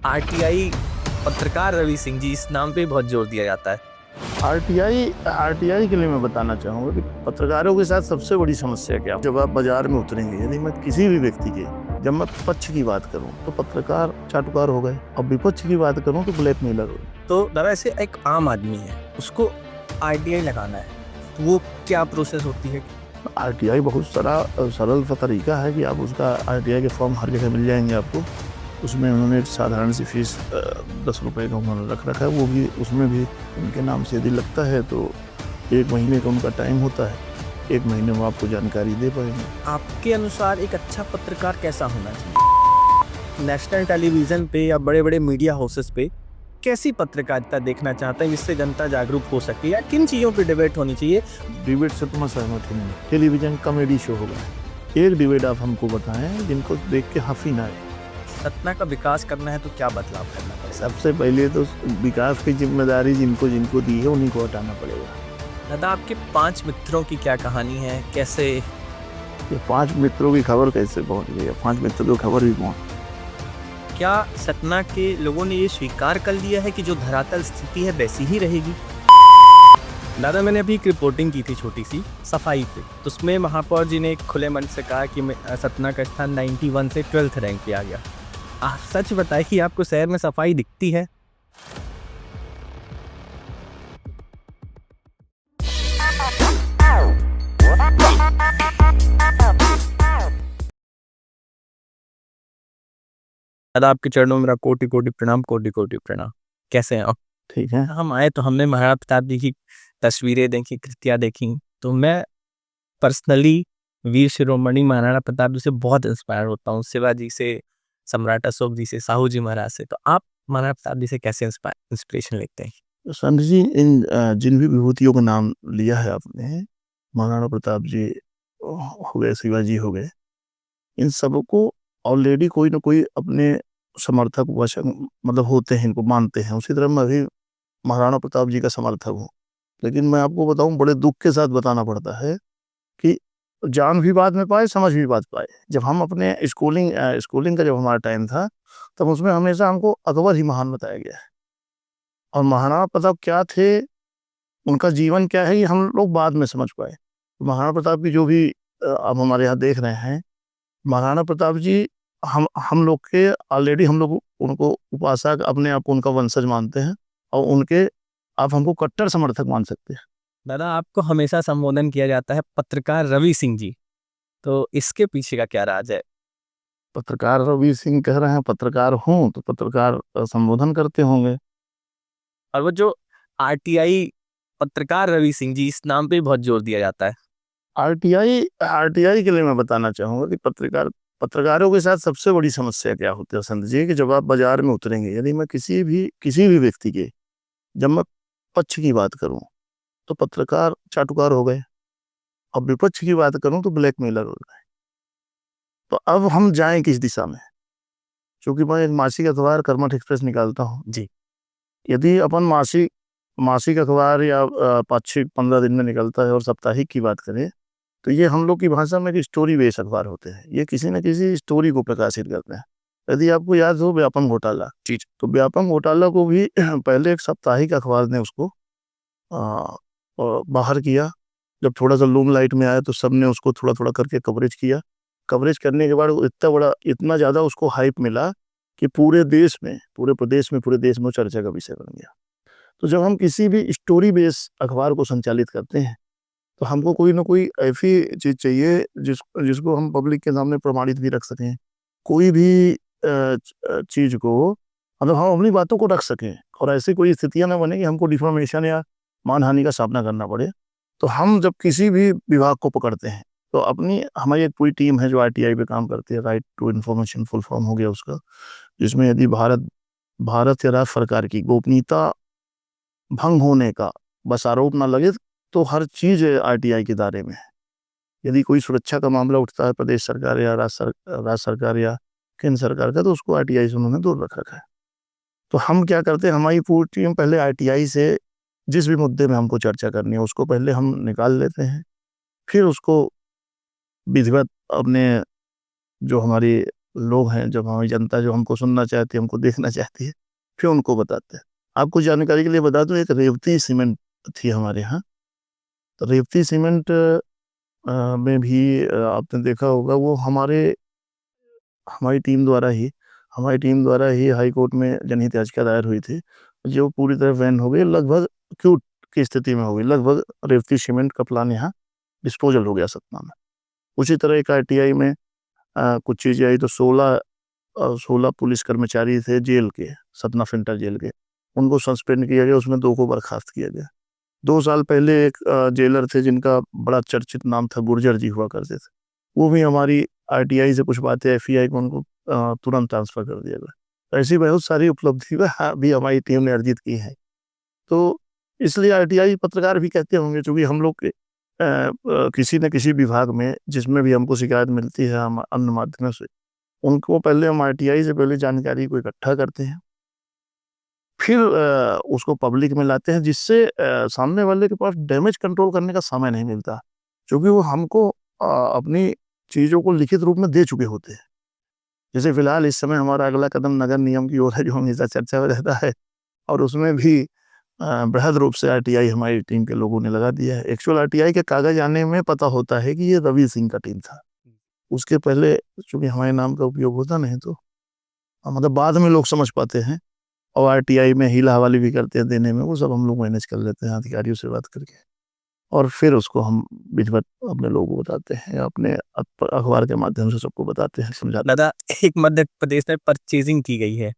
RTI पत्रकार रवि सिंह जी, इस नाम पे बहुत जोर दिया जाता है। आरटीआई के लिए मैं बताना चाहूँगा कि पत्रकारों के साथ सबसे बड़ी समस्या क्या है? जब आप बाजार में उतरेंगे, यदि मैं किसी भी व्यक्ति के जब मैं पक्ष की बात करूं तो पत्रकार चाटुकार हो गए, और विपक्ष की बात करूं तो ब्लैकमेलर हो गए। तो दादा, ऐसे एक आम आदमी है, उसको आरटीआई लगाना है, तो वो क्या प्रोसेस होती है? आरटीआई बहुत सारा सरल सा तरीका है कि आप उसका आरटीआई के फॉर्म हर जगह मिल जाएंगे आपको। उसमें उन्होंने एक साधारण सी फीस 10 रुपये का उन्होंने रख रखा है, वो भी उसमें भी उनके नाम से यदि लगता है तो 1 महीने का उनका टाइम होता है। 1 महीने में आपको जानकारी दे पाएंगे। आपके अनुसार एक अच्छा पत्रकार कैसा होना चाहिए? नेशनल टेलीविजन पे या बड़े बड़े मीडिया हाउसेस पे कैसी पत्रकारिता देखना चाहते हैं जिससे जनता जागरूक हो सके, या किन चीज़ों पे डिबेट होनी चाहिए? डिबेट से तो मैं सहमत ही नहीं। टेलीविजन कॉमेडी शो होगा, एक डिबेट आप हमको बताएं जिनको देख के हंसी ना आए। सतना का विकास करना है तो क्या बदलाव करना पड़ेगा? सबसे पहले तो विकास की जिम्मेदारी जिनको जिनको दी है उन्हीं को हटाना पड़ेगा। दादा, आपके 5 मित्रों की क्या कहानी है? कैसे ये 5 मित्रों की खबर कैसे पहुंच गई? 5 मित्रों की खबर भी पहुंच। क्या सतना के लोगों ने ये स्वीकार कर लिया है कि जो धरातल स्थिति है वैसी ही रहेगी? दादा, मैंने अभी एक रिपोर्टिंग की थी छोटी सी सफाई पे, तो उसमें महापौर जी ने एक खुले मन से कहा कि सतना का स्थान 91 से 12th रैंक पे आ गया। आप सच बताइए कि आपको शहर में सफाई दिखती है? दादा, आपके चरणों में मेरा कोटि कोटि प्रणाम, कोटि कोटि प्रणाम। कैसे हैं आप? ठीक है। हम आए तो हमने महाराणा प्रताप जी की तस्वीरें देखी, कृतियाँ देखी, तो मैं पर्सनली वीर शिरोमणि महाराणा प्रताप जी से बहुत इंस्पायर होता हूँ। शिवाजी से, सम्राट अशोक जी से, साहू जी महाराज से। तो आप महाराणा प्रताप जी से कैसे इंस्पिरेशन लेते हैं? तो संत जी, जिन भी विभूतियों का नाम लिया है आपने, महाराणा प्रताप जी हो गए, शिवाजी हो गए, इन सबको ऑलरेडी कोई ना कोई अपने समर्थक वश मतलब होते हैं, इनको मानते हैं। उसी तरह मैं भी महाराणा प्रताप जी का समर्थक हूँ। लेकिन मैं आपको बताऊं, बड़े दुख के साथ बताना पड़ता है कि जान भी बाद में पाए, समझ भी बात पाए। जब हम अपने स्कूलिंग का जब हमारा टाइम था, तब उसमें हमेशा हमको अकबर ही महान बताया गया है। और महाराणा प्रताप क्या थे, उनका जीवन क्या है, ये हम लोग बाद में समझ पाए। महाराणा प्रताप की जो भी अब हमारे यहाँ देख रहे हैं, महाराणा प्रताप जी हम लोग के ऑलरेडी हम लोग उनको उपासक, अपने आप को उनका वंशज मानते हैं, और उनके आप हमको कट्टर समर्थक मान सकते हैं। दादा, आपको हमेशा संबोधन किया जाता है पत्रकार रवि सिंह जी, तो इसके पीछे का क्या राज है? पत्रकार रवि सिंह कह रहे हैं, पत्रकार हूँ तो पत्रकार संबोधन करते होंगे। और वो जो आरटीआई पत्रकार रवि सिंह जी, इस नाम पे बहुत जोर दिया जाता है। आरटीआई के लिए मैं बताना चाहूँगा कि पत्रकारों के साथ सबसे बड़ी समस्या क्या होती है संत जी, कि जब आप बाजार में उतरेंगे, यदि मैं किसी भी व्यक्ति के जब मैं पक्ष की बात करूं तो पत्रकार चाटुकार हो गए, और विपक्ष की बात करूं तो ब्लैकमेलर हो गए। तो अब हम जाएं किस दिशा में? क्योंकि मैं एक मासिक अखबार कर्मठ एक्सप्रेस निकालता हूं। जी। यदि अपन मासिक मासिक अखबार या पाक्षिक 15 दिन में निकलता है, और साप्ताहिक की बात करें तो ये हम लोग की भाषा में एक स्टोरी बेस्ड अखबार होते हैं। ये किसी न किसी स्टोरी को प्रकाशित करते हैं। यदि आपको याद हो व्यापम घोटाला, जी। तो व्यापम घोटाला को भी पहले एक साप्ताहिक अखबार ने उसको अ, बाहर किया। जब थोड़ा सा लूम लाइट में आया तो सबने उसको थोड़ा थोड़ा करके कवरेज किया। कवरेज करने के बाद वो इतना ज़्यादा उसको हाइप मिला कि पूरे देश में, पूरे प्रदेश में, पूरे देश में चर्चा का विषय बन गया। तो जब हम किसी भी स्टोरी बेस अखबार को संचालित करते हैं, तो हमको कोई ना कोई ऐसी चीज़ चाहिए जिसको हम पब्लिक के सामने प्रमाणित भी रख सकें। कोई भी चीज़ को मतलब हम अपनी बातों को रख सकें, और ऐसी कोई स्थितियाँ ना बने कि हमको डिफॉर्मेशन या मानहानि का सामना करना पड़े। तो हम जब किसी भी विभाग को पकड़ते हैं, तो हमारी एक पूरी टीम है जो आरटीआई पे काम करती है, right to information full form हो गया उसका, जिसमें यदि भारत या राज्य सरकार की गोपनीयता भंग होने का बस आरोप ना लगे, तो हर चीज़ आरटीआई के दायरे में है। यदि कोई सुरक्षा का मामला उठता है प्रदेश सरकार या राज्य सरकार या केंद्र सरकार का, तो उसको आरटीआई से उन्होंने दूर रख रखा है। तो हम क्या करते हैं, हमारी पूरी टीम पहले आरटीआई से जिस भी मुद्दे में हमको चर्चा करनी है उसको पहले हम निकाल लेते हैं। फिर उसको विधिवत अपने जो हमारी, लोग हैं, जब हमारी जनता जो हमको सुनना चाहती है, हमको देखना चाहती है, फिर उनको बताते हैं। आपको जानकारी के लिए बता दूँ, एक रेवती सीमेंट थी हमारे यहाँ। तो रेवती सीमेंट में भी आपने देखा होगा, वो हमारी टीम द्वारा ही हाई कोर्ट में जनहित याचिका दायर हुई थी, जो पूरी तरह बैन हो गई, लगभग एक्यूट की स्थिति में हो गई। लगभग रेवती सीमेंट का प्लांट यहाँ डिस्पोजल हो गया सतना में। उसी तरह एक आरटीआई में कुछ चीज़ें आई, तो 16 पुलिस कर्मचारी थे जेल के, सतना सेंट्रल जेल के, उनको सस्पेंड किया गया, उसमें 2 को बर्खास्त किया गया। 2 साल पहले एक जेलर थे जिनका बड़ा चर्चित नाम था, गुर्जर जी हुआ करते थे, वो भी हमारी आरटीआई से कुछ बातें एफआई को उनको तुरंत ट्रांसफर कर दिया गया। ऐसी बहुत सारी उपलब्धि भी हमारी टीम ने अर्जित की है। तो इसलिए आरटीआई पत्रकार भी कहते होंगे, चूँकि हम लोग के किसी न किसी विभाग में जिसमें भी हमको शिकायत मिलती है हम अन्य माध्यमों से, उनको पहले हम आरटीआई से पहले जानकारी को इकट्ठा करते हैं, फिर उसको पब्लिक में लाते हैं, जिससे सामने वाले के पास डैमेज कंट्रोल करने का समय नहीं मिलता, क्योंकि वो हमको अपनी चीज़ों को लिखित रूप में दे चुके होते हैं। जैसे फिलहाल इस समय हमारा अगला कदम नगर निगम की ओर है, जो हमेशा चर्चा में रहता है, और उसमें भी बृहद रूप से आरटीआई हमारी टीम के लोगों ने लगा दिया है। एक्चुअल आरटीआई के कागज आने में पता होता है कि ये रवि सिंह का टीम था। उसके पहले चूंकि हमारे नाम का उपयोग होता नहीं, तो मतलब बाद में लोग समझ पाते हैं, और आरटीआई में हीला हवाली भी करते हैं देने में, वो सब हम लोग मैनेज कर लेते हैं अधिकारियों से बात करके, और फिर उसको हम विधिवत अपने लोगों को बताते हैं, या अपने अखबार के माध्यम से सबको बताते हैं, समझाते हैं। दादा, एक मध्य प्रदेश में परचेजिंग की गई है,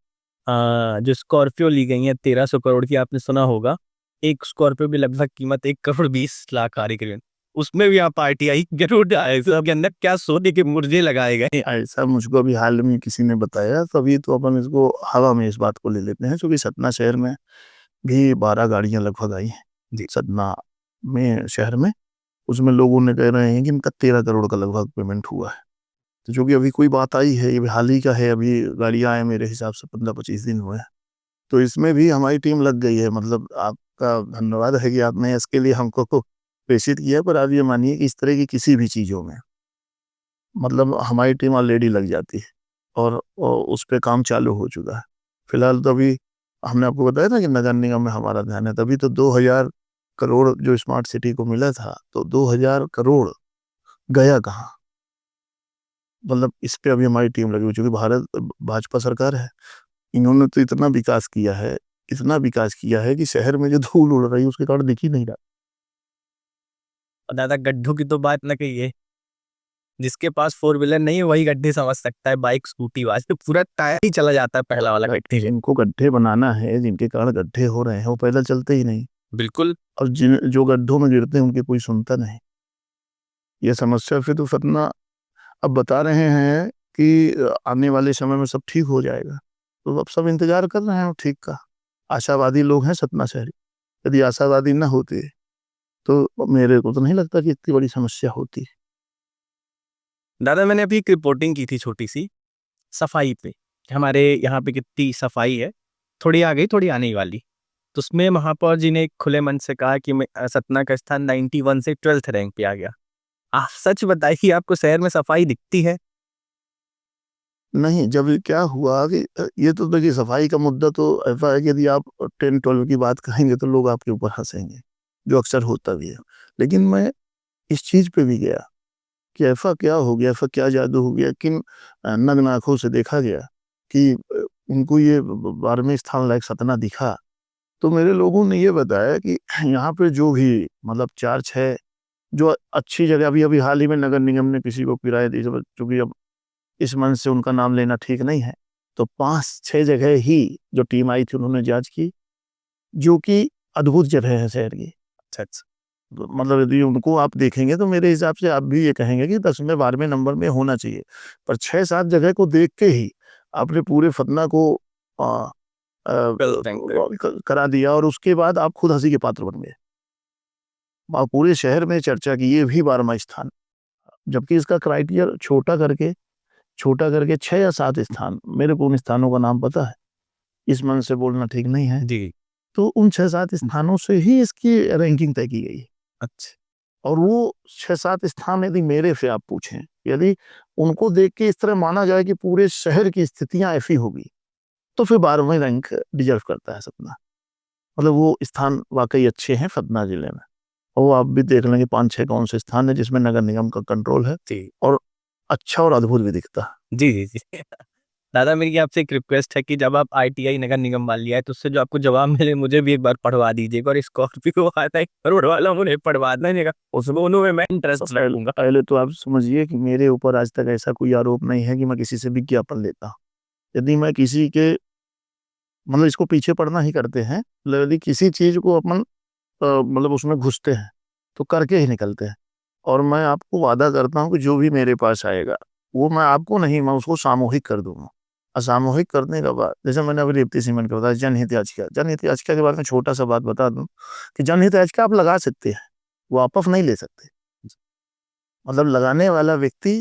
जो स्कॉर्पियो ली गई है 1300 करोड़ की, आपने सुना होगा। एक स्कॉर्पियो की लगभग कीमत 1 करोड़ 20 लाख आ रही करीबन। उसमें भी आप आरटीआई जरूर डाले, के अंदर क्या सोने के मुर्जे लगाए गए। ऐसा मुझको अभी हाल में किसी ने बताया, तभी तो अपन इसको हवा में इस बात को ले लेते हैं, क्योंकि सतना शहर में भी 12 गाड़ियां लगभग आई हैं जी। सतना में शहर में। उसमें लोगों ने कह रहे हैं कि इनका 13 करोड़ का लगभग पेमेंट हुआ है। तो जो कि अभी कोई बात आई है, ये हाल ही का है, अभी गाड़ियां आए मेरे हिसाब से 15-25 दिन हुए हैं। तो इसमें भी हमारी टीम लग गई है। मतलब आपका धन्यवाद है कि आपने इसके लिए हमको को प्रेषित किया। पर आप ये मानिए कि इस तरह की किसी भी चीज़ों में मतलब हमारी टीम ऑलरेडी लग जाती है, और उस पे काम चालू हो चुका है। फिलहाल तो अभी हमने आपको बताया था कि नगर निगम में हमारा ध्यान है, तभी तो 2000 करोड़ जो स्मार्ट सिटी को मिला था, तो 2000 करोड़ गया कहाँ? मतलब इस पे अभी हमारी टीम लगी हुई, चूँकि भारत भाजपा सरकार है। इन्होंने तो इतना विकास किया है कि शहर में जो धूल उड़ रही है उसके कारण दिख ही नहीं रहा। और दादा, गड्ढों की तो बात न कहिए, जिसके पास 4 व्हीलर नहीं है वही गड्ढे समझ सकता है, बाइक स्कूटी वाज तो पूरा टायर ही चला जाता है पहला वाला गड्ढे। जिनको गड्ढे बनाना है, जिनके कारण गड्ढे हो रहे हैं, वो पैदल चलते ही नहीं, बिल्कुल। और जो गड्ढों में गिरते हैं उनकी कोई सुनता नहीं। ये समस्या फिर तो सतना अब बता रहे हैं कि आने वाले समय में सब ठीक हो जाएगा। तो अब सब इंतजार कर रहे हैं ठीक का। आशावादी लोग हैं सतना शहरी। यदि आशावादी ना होते तो मेरे को तो नहीं लगता कि इतनी बड़ी समस्या होती। दादा, मैंने अभी एक रिपोर्टिंग की थी छोटी सी, सफाई पे। हमारे यहाँ पे कितनी सफाई है, थोड़ी आ गई थोड़ी आने ही वाली। तो उसमें महापौर जी ने खुले मन से कहा कि सतना का स्थान 91 से 12th रैंक पे आ गया। आप सच बताइए, आपको शहर में सफाई दिखती है? नहीं, जब क्या हुआ कि ये तो देखिए सफाई का मुद्दा तो ऐसा है कि यदि आप 10-12 की बात कहेंगे तो लोग आपके ऊपर हंसेंगे, जो अक्सर होता भी है। लेकिन मैं इस चीज़ पे भी गया कि ऐसा क्या हो गया, ऐसा क्या जादू हो गया, किन नग्न आँखों से देखा गया कि उनको ये 12वें स्थान लायक सतना दिखा। तो मेरे लोगों ने ये बताया कि यहाँ पे जो भी मतलब 4-6 जो अच्छी जगह, अभी हाल ही में नगर निगम ने किसी को किराए दी, चूँकि अब इस मंच से उनका नाम लेना ठीक नहीं है, तो 5-6 जगह ही जो टीम आई थी उन्होंने जाँच की, जो कि अद्भुत जगह है शहर की। अच्छा अच्छा। तो मतलब यदि उनको आप देखेंगे तो मेरे हिसाब से आप भी ये कहेंगे कि 10वें 12वें नंबर में होना चाहिए। पर 6-7 जगह को देख के ही आपने पूरे फतना को अ करा दिया, और उसके बाद आप खुद हँसी के पात्र बन गए। पूरे शहर में चर्चा की ये भी 12वां स्थान, जबकि इसका क्राइटेरिया छोटा करके 6 या 7 स्थान, मेरे को उन स्थानों का नाम पता है, इस मन से बोलना ठीक नहीं है। जी। तो उन 6-7 स्थानों से ही इसकी रैंकिंग तय की गई है। अच्छा। और वो 6-7 स्थान यदि मेरे से आप पूछें, यदि उनको देख के इस तरह माना जाए कि पूरे शहर की स्थितियाँ ऐसी होगी, तो फिर 12वें रैंक डिज़र्व करता है सतना। मतलब वो स्थान वाक़ई अच्छे हैं सतना ज़िले में। और वो आप भी देख लेंगे 5-6 कौन से स्थान हैं जिसमें नगर निगम का कंट्रोल है जी। और अच्छा और अद्भुत भी दिखता है। जी, जी, जी। दादा मेरी आपसे एक रिक्वेस्ट है कि जब आप आईटीआई नगर निगम वाली आए तो उससे जो आपको जवाब मिले मुझे भी एक बार पढ़वा दीजिएगा, और स्कॉर्पियो आता है 1 करोड़ वाला मुझे पढ़वा दीजिएगा। उस दोनों में मैं इंटरेस्ट रखूँगा। पहले तो आप समझिए कि मेरे ऊपर आज तक ऐसा कोई आरोप नहीं है कि मैं किसी से विज्ञापन लेता हूँ। यदि मैं किसी के मतलब इसको पीछे पड़ना ही करते हैं, मतलब यदि किसी चीज़ को अपन मतलब उसमें घुसते हैं, तो करके ही निकलते हैं। और मैं आपको वादा करता हूँ कि जो भी मेरे पास आएगा, वो मैं आपको नहीं, मैं उसको सामूहिक कर दूँगा। असामूहिक करने के बाद जैसे मैंने अभी रेवती सीमेंट का बताया जनहित याचिका, जनहित याचिका के बारे में छोटा-सा बात बता दूँ कि जनहित याचिका आप लगा सकते हैं, वापस नहीं ले सकते। मतलब लगाने वाला व्यक्ति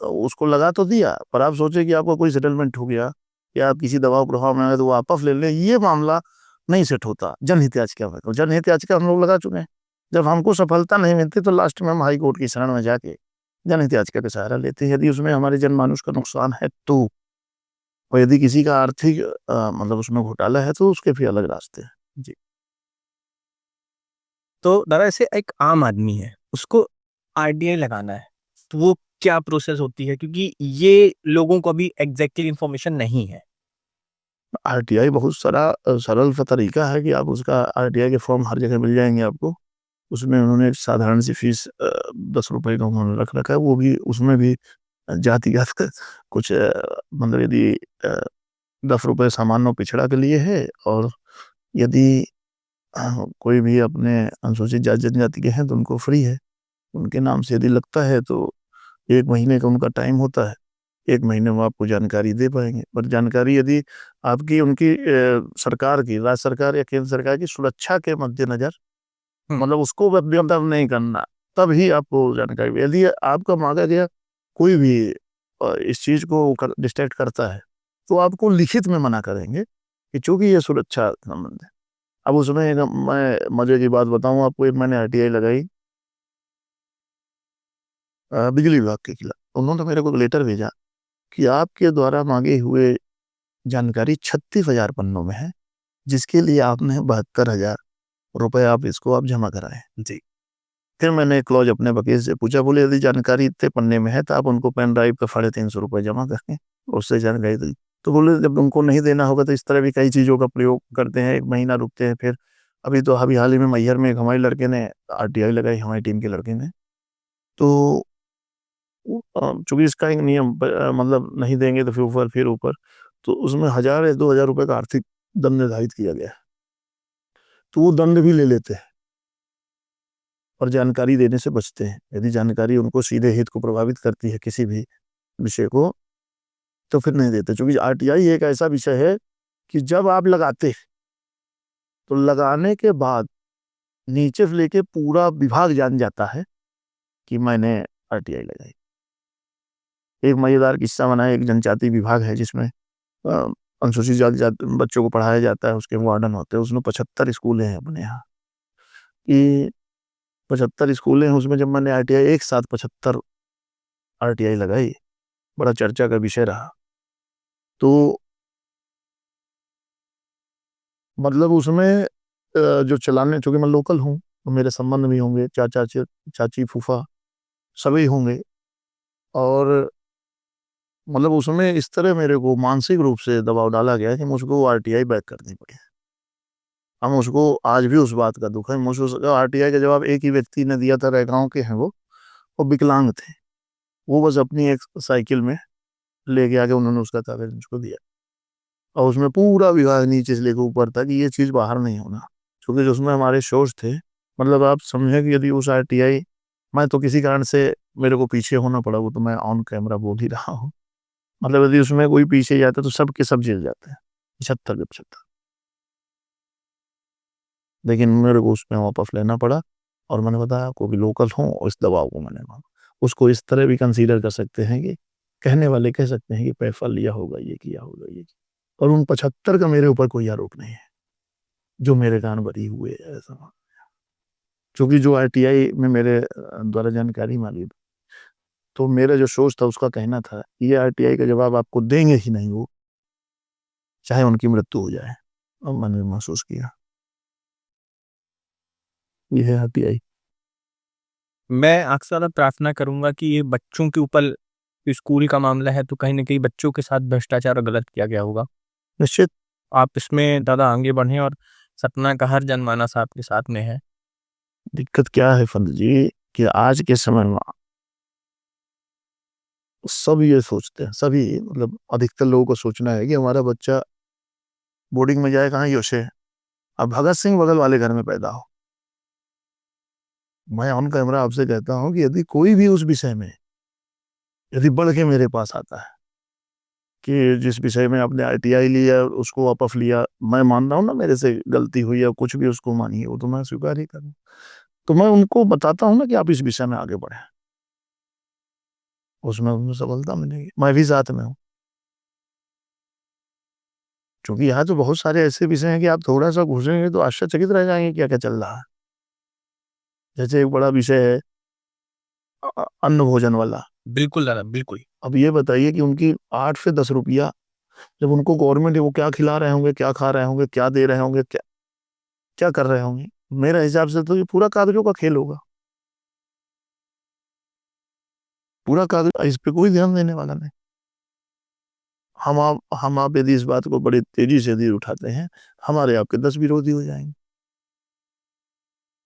उसको लगा तो दिया, पर आप सोचिए कि आपका कोई सेटलमेंट हो गया या आप किसी दबाव प्रभाव में आ गए तो वापस ले लें, ये मामला नहीं सेट होता जनहित याचिका में। तो जनहित याचिका हम लोग लगा चुके हैं। जब हमको सफलता नहीं मिलती तो लास्ट में हम हाई कोर्ट की शरण में जाके जनहित याचिका का सहारा लेते हैं, यदि उसमें हमारे जनमानस का नुकसान है तो। और यदि किसी का आर्थिक मतलब उसमें घोटाला है तो उसके फिर अलग रास्ते हैं। जी। तो दादा ऐसे एक आम आदमी है, उसको आरटीआई लगाना है, तो वो क्या प्रोसेस होती है? क्योंकि ये लोगों को अभी एग्ज़ैक्टली इन्फॉर्मेशन नहीं है। आरटीआई बहुत सारा सरल सा तरीका है कि आप उसका आरटीआई के फॉर्म हर जगह मिल जाएँगे आपको। उसमें उन्होंने एक साधारण सी फीस ₹10 का उन्होंने रख रखा है, वो भी उसमें भी जातिगत कुछ मतलब यदि अ, ₹10 सामान्य पिछड़ा के लिए है और यदि कोई भी अपने अनुसूचित जाति जनजाति के हैं तो उनको फ्री है। उनके नाम से यदि लगता है तो 1 महीने का उनका टाइम होता है। 1 महीने में आपको जानकारी दे पाएँगे। पर जानकारी यदि आपकी उनकी सरकार की, राज्य सरकार या केंद्र सरकार की सुरक्षा के मद्देनज़र हुँ। मतलब उसको बेदखल नहीं करना, तभी आपको जानकारी यदि आपका माँगा गया कोई भी इस चीज़ को कर डिस्ट्रैक्ट करता है, तो आपको लिखित में मना करेंगे कि चूँकि ये सुरक्षा संबंध है। अब उसमें एक मैं मज़े की बात बताऊँ आपको, एक मैंने आरटीआई लगाई बिजली विभाग के खिलाफ। उन्होंने मेरे को एक लेटर भेजा कि आपके द्वारा माँगे हुए जानकारी 36,000 पन्नों में है, जिसके लिए आपने ₹72,000 आप इसको आप जमा कराएँ। जी। फिर मैंने क्लॉज़ अपने वकील से पूछा, बोले यदि जानकारी इतने पन्ने में है तो आप उनको पेन ड्राइव पे ₹350 जमा करें, उससे जानकारी दी। तो बोले जब उनको नहीं देना होगा तो इस तरह भी कई चीज़ों का प्रयोग करते हैं, 1 महीना रुकते हैं फिर अभी हाल ही में मैहर में एक हमारे लड़के ने आरटीआई लगाई, हमारी टीम के लड़के ने। तो चूँकि इसका एक नियम मतलब नहीं देंगे तो फिर ऊपर, तो उसमें 1000 या ₹2000 का आर्थिक दंड निर्धारित किया गया है। तो वो दंड भी ले लेते हैं। और जानकारी देने से बचते हैं। यदि जानकारी उनको सीधे हित को प्रभावित करती है किसी भी विषय को, तो फिर नहीं देते। चूँकि आरटीआई एक ऐसा विषय है कि जब आप लगाते, तो लगाने के बाद नीचे से लेके पूरा विभाग जान जाता है कि मैंने आरटीआई लगाई। एक मज़ेदार किस्सा बना है, एक जनजाति विभाग है जिसमें अ, अनुसूचित जाति बच्चों को पढ़ाया जाता है, उसके वार्डन होते हैं। उसमें 75 स्कूलें हैं अपने यहाँ, कि 75 स्कूलें हैं, उसमें जब मैंने आरटीआई एक साथ 75 आरटीआई लगाई, बड़ा चर्चा का विषय रहा। तो मतलब उसमें जो चलाने, चूँकि मैं लोकल हूँ, तो मेरे संबंध भी होंगे, चाची, फूफा सभी होंगे और मतलब उसमें इस तरह मेरे को मानसिक रूप से दबाव डाला गया कि मुझको आरटीआई बैक करनी पड़ी। अब मुझको आज भी उस बात का दुःख है। मुझको आरटीआई का जवाब एक ही व्यक्ति ने दिया था, रैगाँव के हैं वो विकलांग थे। वो बस अपनी एक साइकिल में लेके आके उन्होंने उसका कागज़ मुझको दिया और उसमें पूरा विभाग नीचे से लेके ऊपर तक ये चीज़ बाहर नहीं होना। क्योंकि जो उसमें हमारे सोर्स थे, मतलब आप समझें कि यदि उस आरटीआई मैं तो किसी कारण से मेरे को पीछे होना पड़ा, वो तो मैं ऑन कैमरा बोल ही रहा हूँ। मतलब यदि उसमें कोई पीछे जाता तो सब के सब जेल जाते हैं, 75 के 75। लेकिन मेरे को उसमें वापस लेना पड़ा और मैंने बताया आपको कि लोकल हूँ और इस दबाव को मैंने माना। उसको इस तरह भी कंसीडर कर सकते हैं कि कहने वाले कह सकते हैं कि पैसा लिया होगा, ये किया होगा, ये किया। और उन 75 का मेरे ऊपर कोई आरोप नहीं है, जो मेरे कान भरी हुए ऐसा। क्योंकि जो आईटीआई में मेरे द्वारा जानकारी मांगी, तो मेरा जो सोच था उसका कहना था ये आईटीआई का जवाब आपको देंगे ही नहीं वो, चाहे उनकी मृत्यु हो जाए। अब मैंने महसूस किया ये है आईटीआई। मैं अक्सर प्रार्थना करूंगा कि ये बच्चों के ऊपर स्कूल का मामला है, तो कहीं ना कहीं बच्चों के साथ भ्रष्टाचार और गलत किया गया होगा। निश्चित। आप इसमें दादा आगे बढ़े, और सतना का हर जनमानस आपके साथ में है। दिक्कत क्या है फंद जी कि आज के समय में सब ये सोचते हैं, सभी मतलब अधिकतर लोगों को सोचना है कि हमारा बच्चा बोर्डिंग में जाए कहाँ योशे, अब भगत सिंह बगल वाले घर में पैदा हो। मैं ऑन कैमरा आपसे कहता हूं कि यदि कोई भी उस विषय में यदि बढ़ के मेरे पास आता है कि जिस विषय में आपने आईटीआई लिया उसको वापस लिया, मैं मान रहा हूँ ना मेरे से गलती हुई या कुछ भी उसको मानिए, वो तो मैं स्वीकार ही करूँ, तो मैं उनको बताता हूँ ना कि आप इस विषय में आगे बढ़े, उसमें उन्हें सफलता मिलेगी, मैं भी साथ में हूँ। क्योंकि यहाँ तो बहुत सारे ऐसे विषय हैं कि आप थोड़ा सा घुसेंगे तो आश्चर्यचकित रह जाएंगे क्या क्या चल रहा है। जैसे एक बड़ा विषय है अन्न भोजन वाला। बिल्कुल दादा, बिल्कुल। अब ये बताइए कि उनकी 8 से 10 रुपया जब उनको गवर्नमेंट वो क्या खिला रहे होंगे, क्या खा रहे होंगे, क्या दे रहे होंगे, क्या क्या कर रहे होंगे, मेरे हिसाब से तो ये पूरा कागजों का खेल होगा, पूरा कागज, इस पे कोई ध्यान देने वाला नहीं। हम आप यदि इस बात को बड़ी तेजी से यदि उठाते हैं, हमारे आपके 10 विरोधी हो जाएंगे।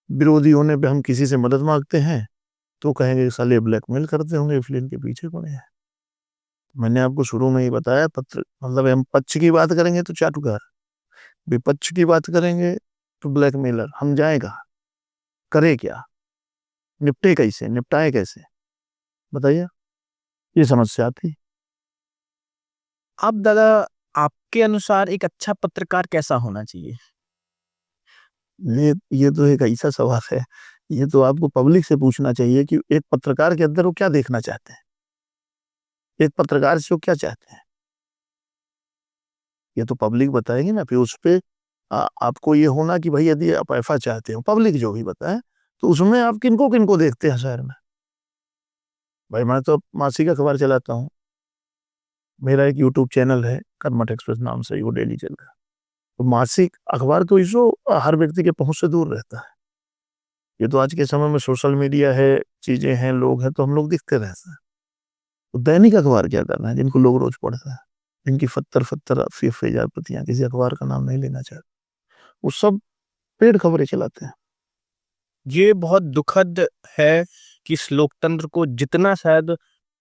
विरोधी होने पे हम किसी से मदद मांगते हैं तो कहेंगे साले ब्लैकमेल करते होंगे इसलिए इनके पीछे पड़े हैं। मैंने आपको शुरू में ही बताया, पत्र मतलब हम पक्ष की बात करेंगे तो चाटुकार, विपक्ष की बात करेंगे तो ब्लैकमेलर। हम जाएगा करे क्या, निपटे कैसे, निपटाए कैसे, बताइए, ये समस्या थी। अब दादा, आपके अनुसार एक अच्छा पत्रकार कैसा होना चाहिए? ये तो एक ऐसा सवाल है, ये तो आपको पब्लिक से पूछना चाहिए कि एक पत्रकार के अंदर वो क्या देखना चाहते हैं, एक पत्रकार से वो क्या चाहते हैं, ये तो पब्लिक बताएगी ना। फिर उस पे आपको ये होना कि भाई यदि आप ऐसा चाहते हो, पब्लिक जो भी बताए, तो उसमें आप किनको किनको देखते हैं शहर में। भाई मैं तो मासिक अखबार चलाता हूँ, मेरा एक यूट्यूब चैनल है कर्मठ एक्सप्रेस नाम से, वो डेली चल रहा है। तो मासिक अखबार तो इसो हर व्यक्ति के पहुंच से दूर रहता है। ये तो आज के समय में सोशल मीडिया है, चीजें हैं, लोग हैं, तो हम लोग दिखते रहते हैं। तो दैनिक अखबार क्या करना है जिनको लोग रोज पढ़ते हैं, जिनकी 70-80 हजार प्रतियां, किसी अखबार का नाम नहीं लेना चाहते, वो सब पेड खबरें चलाते हैं। ये बहुत दुखद है कि इस लोकतंत्र को जितना शायद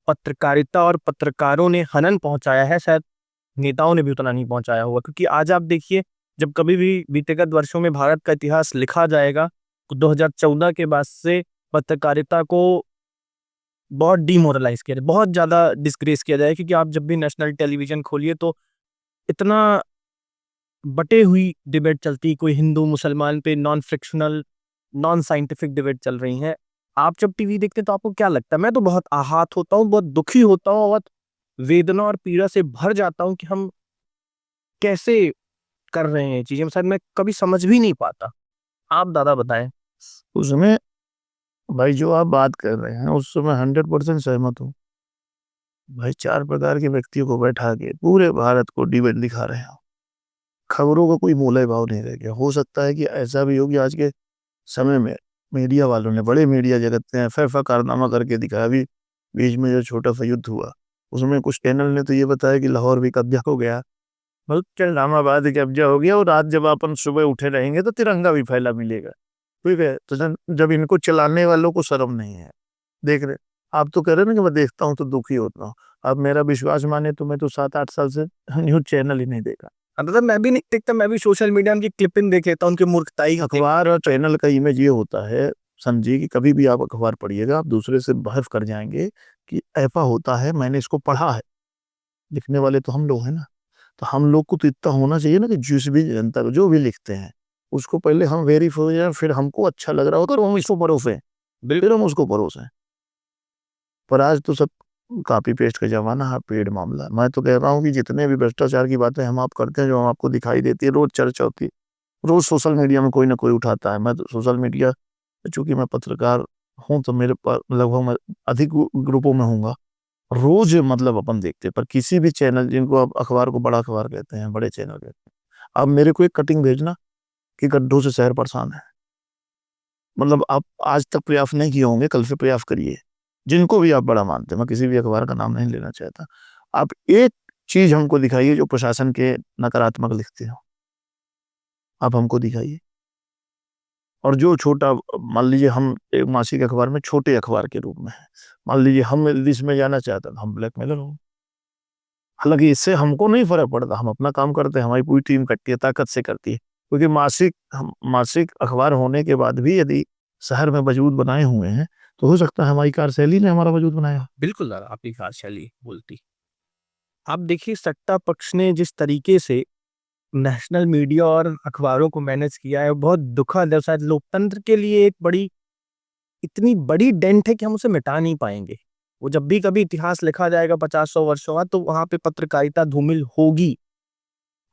पत्रकारिता और पत्रकारों ने हनन पहुंचाया है, शायद नेताओं ने भी उतना नहीं पहुंचाया होगा। क्योंकि आज आप देखिए, जब कभी भी बीतेगत वर्षों में भारत का इतिहास लिखा जाएगा, तो 2014 के बाद से पत्रकारिता को बहुत डिमोरलाइज किया जाए, बहुत ज्यादा डिस्ग्रेस किया जाए। क्योंकि आप जब भी नेशनल टेलीविजन खोलिए तो इतना बटे हुई डिबेट चलती, कोई हिंदू मुसलमान पे, non frictional, non scientific debate चल रही है। आप जब टीवी देखते हैं तो आपको क्या लगता है? मैं तो बहुत आहत होता हूँ, बहुत दुखी होता हूँ, बहुत वेदना और पीड़ा से भर जाता हूँ कि हम कैसे कर रहे हैं चीजें, शायद मैं कभी समझ भी नहीं पाता। आप दादा बताएं। उसमें भाई जो आप बात कर रहे हैं उससे मैं 100% सहमत हूँ। भाई 4 प्रकार के व्यक्तियों को बैठा के पूरे भारत को डिबेट दिखा रहे हैं, खबरों का कोई मोल भाव नहीं रह गया। हो सकता है कि ऐसा भी हो कि आज के समय में मीडिया वालों ने, बड़े मीडिया जगत ने ऐसा कारनामा करके दिखाया। अभी बीच में जो छोटा सा युद्ध हुआ उसमें कुछ चैनल ने तो ये बताया कि लाहौर भी कब्जा हो गया, बहुत इस्लामाबाद कब्जा हो गया, और आज जब अपन सुबह उठे रहेंगे तो तिरंगा भी फैला मिलेगा। ठीक है, तो जब इनको चलाने वालों को शर्म नहीं है, देख रहे, आप तो कह रहे ना कि मैं देखता हूँ तो दुखी होता हूँ। अब मेरा विश्वास माने तो मैं तो 7-8 साल से न्यूज चैनल ही नहीं देखा। हाँ, दादा मैं भी नहीं देखता, मैं भी सोशल मीडिया की क्लिपिंग देख लेता हूँ, उनकी मूर्खताई की अखबार और चैनल का इमेज ये होता है, समझिए कि कभी भी आप अखबार पढ़िएगा आप दूसरे से बहस कर जाएंगे कि ऐसा होता है, मैंने इसको पढ़ा है। लिखने वाले तो हम लोग हैं ना, तो हम लोग को तो इतना होना चाहिए ना कि जिस भी जनता को जो भी लिखते हैं उसको पहले हम वेरीफाई हो जाए, फिर हमको अच्छा लग रहा होगा तो हम इसको परोसें, फिर हम उसको परोसें। पर आज तो सब कॉपी पेस्ट का जमाना है, पेड मामला। मैं तो कह रहा हूँ कि जितने भी भ्रष्टाचार की बातें हम आप करते हैं, जो हम आपको दिखाई देती है, रोज चर्चा होती है, रोज सोशल मीडिया में कोई ना कोई उठाता है। मैं तो सोशल मीडिया चूंकि मैं पत्रकार हूँ तो मेरे पास लगभग मैं अधिक ग्रुपों में हूँगा, रोज मतलब अपन देखते हैं। पर किसी भी चैनल, जिनको आप अखबार को बड़ा अखबार कहते हैं, बड़े चैनल कहते हैं, आप मेरे को एक कटिंग भेजना कि गड्ढों से शहर परेशान है। मतलब आप आज तक प्रयास नहीं किए होंगे, कल से प्रयास करिए, जिनको भी आप बड़ा मानते हैं। मैं किसी भी अखबार का नाम नहीं लेना चाहता। आप एक चीज हमको दिखाइए जो प्रशासन के नकारात्मक लिखते हो, आप हमको दिखाइए। और जो छोटा, मान लीजिए हम एक मासिक अखबार में छोटे अखबार के रूप में है, मान लीजिए हम लिस्ट में जाना चाहते हैं, हम ब्लैकमेलर हों। हालांकि इससे हमको नहीं फर्क पड़ता, हम अपना काम करते हैं, हमारी पूरी टीम करती है, ताकत से करती है। क्योंकि मासिक अखबार होने के बाद भी यदि शहर में वजूद बनाए हुए हैं, तो हो सकता है हमारी कार्यशैली ने हमारा वजूद बनाया। बिल्कुल दादा, आपकी कार्यशैली बोलती। आप देखिए, सत्ता पक्ष ने जिस तरीके से नेशनल मीडिया और अखबारों को मैनेज किया है, बहुत दुखद है। शायद लोकतंत्र के लिए एक बड़ी, इतनी बड़ी डेंट है कि हम उसे मिटा नहीं पाएंगे। वो जब भी कभी इतिहास लिखा जाएगा 50-100 वर्षों बाद, तो वहां पे पत्रकारिता धूमिल होगी।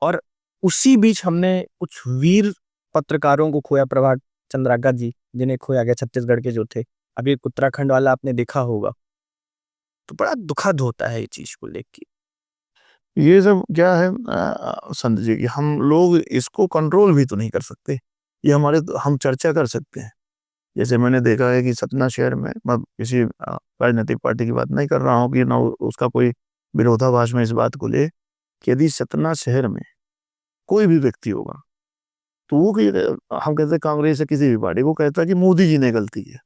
और उसी बीच हमने कुछ वीर पत्रकारों को खोया। प्रभात चंद्राकर जी, जिन्हें खोया गया, छत्तीसगढ़ के जो थे। अभी एक उत्तराखंड वाला आपने देखा होगा। तो बड़ा दुखद होता है ये चीज को लेके। ये सब क्या है संत जी, कि हम लोग इसको कंट्रोल भी तो नहीं कर सकते। ये हमारे, हम चर्चा कर सकते हैं। जैसे मैंने देखा है कि सतना शहर में, मैं किसी राजनीतिक पार्टी की बात नहीं कर रहा हूँ कि ना उसका कोई विरोधाभास में इस बात को ले, कि यदि सतना शहर में कोई भी व्यक्ति होगा, तो वो हम कहते हैं कांग्रेस या किसी भी पार्टी को कहता है कि मोदी जी ने गलती है,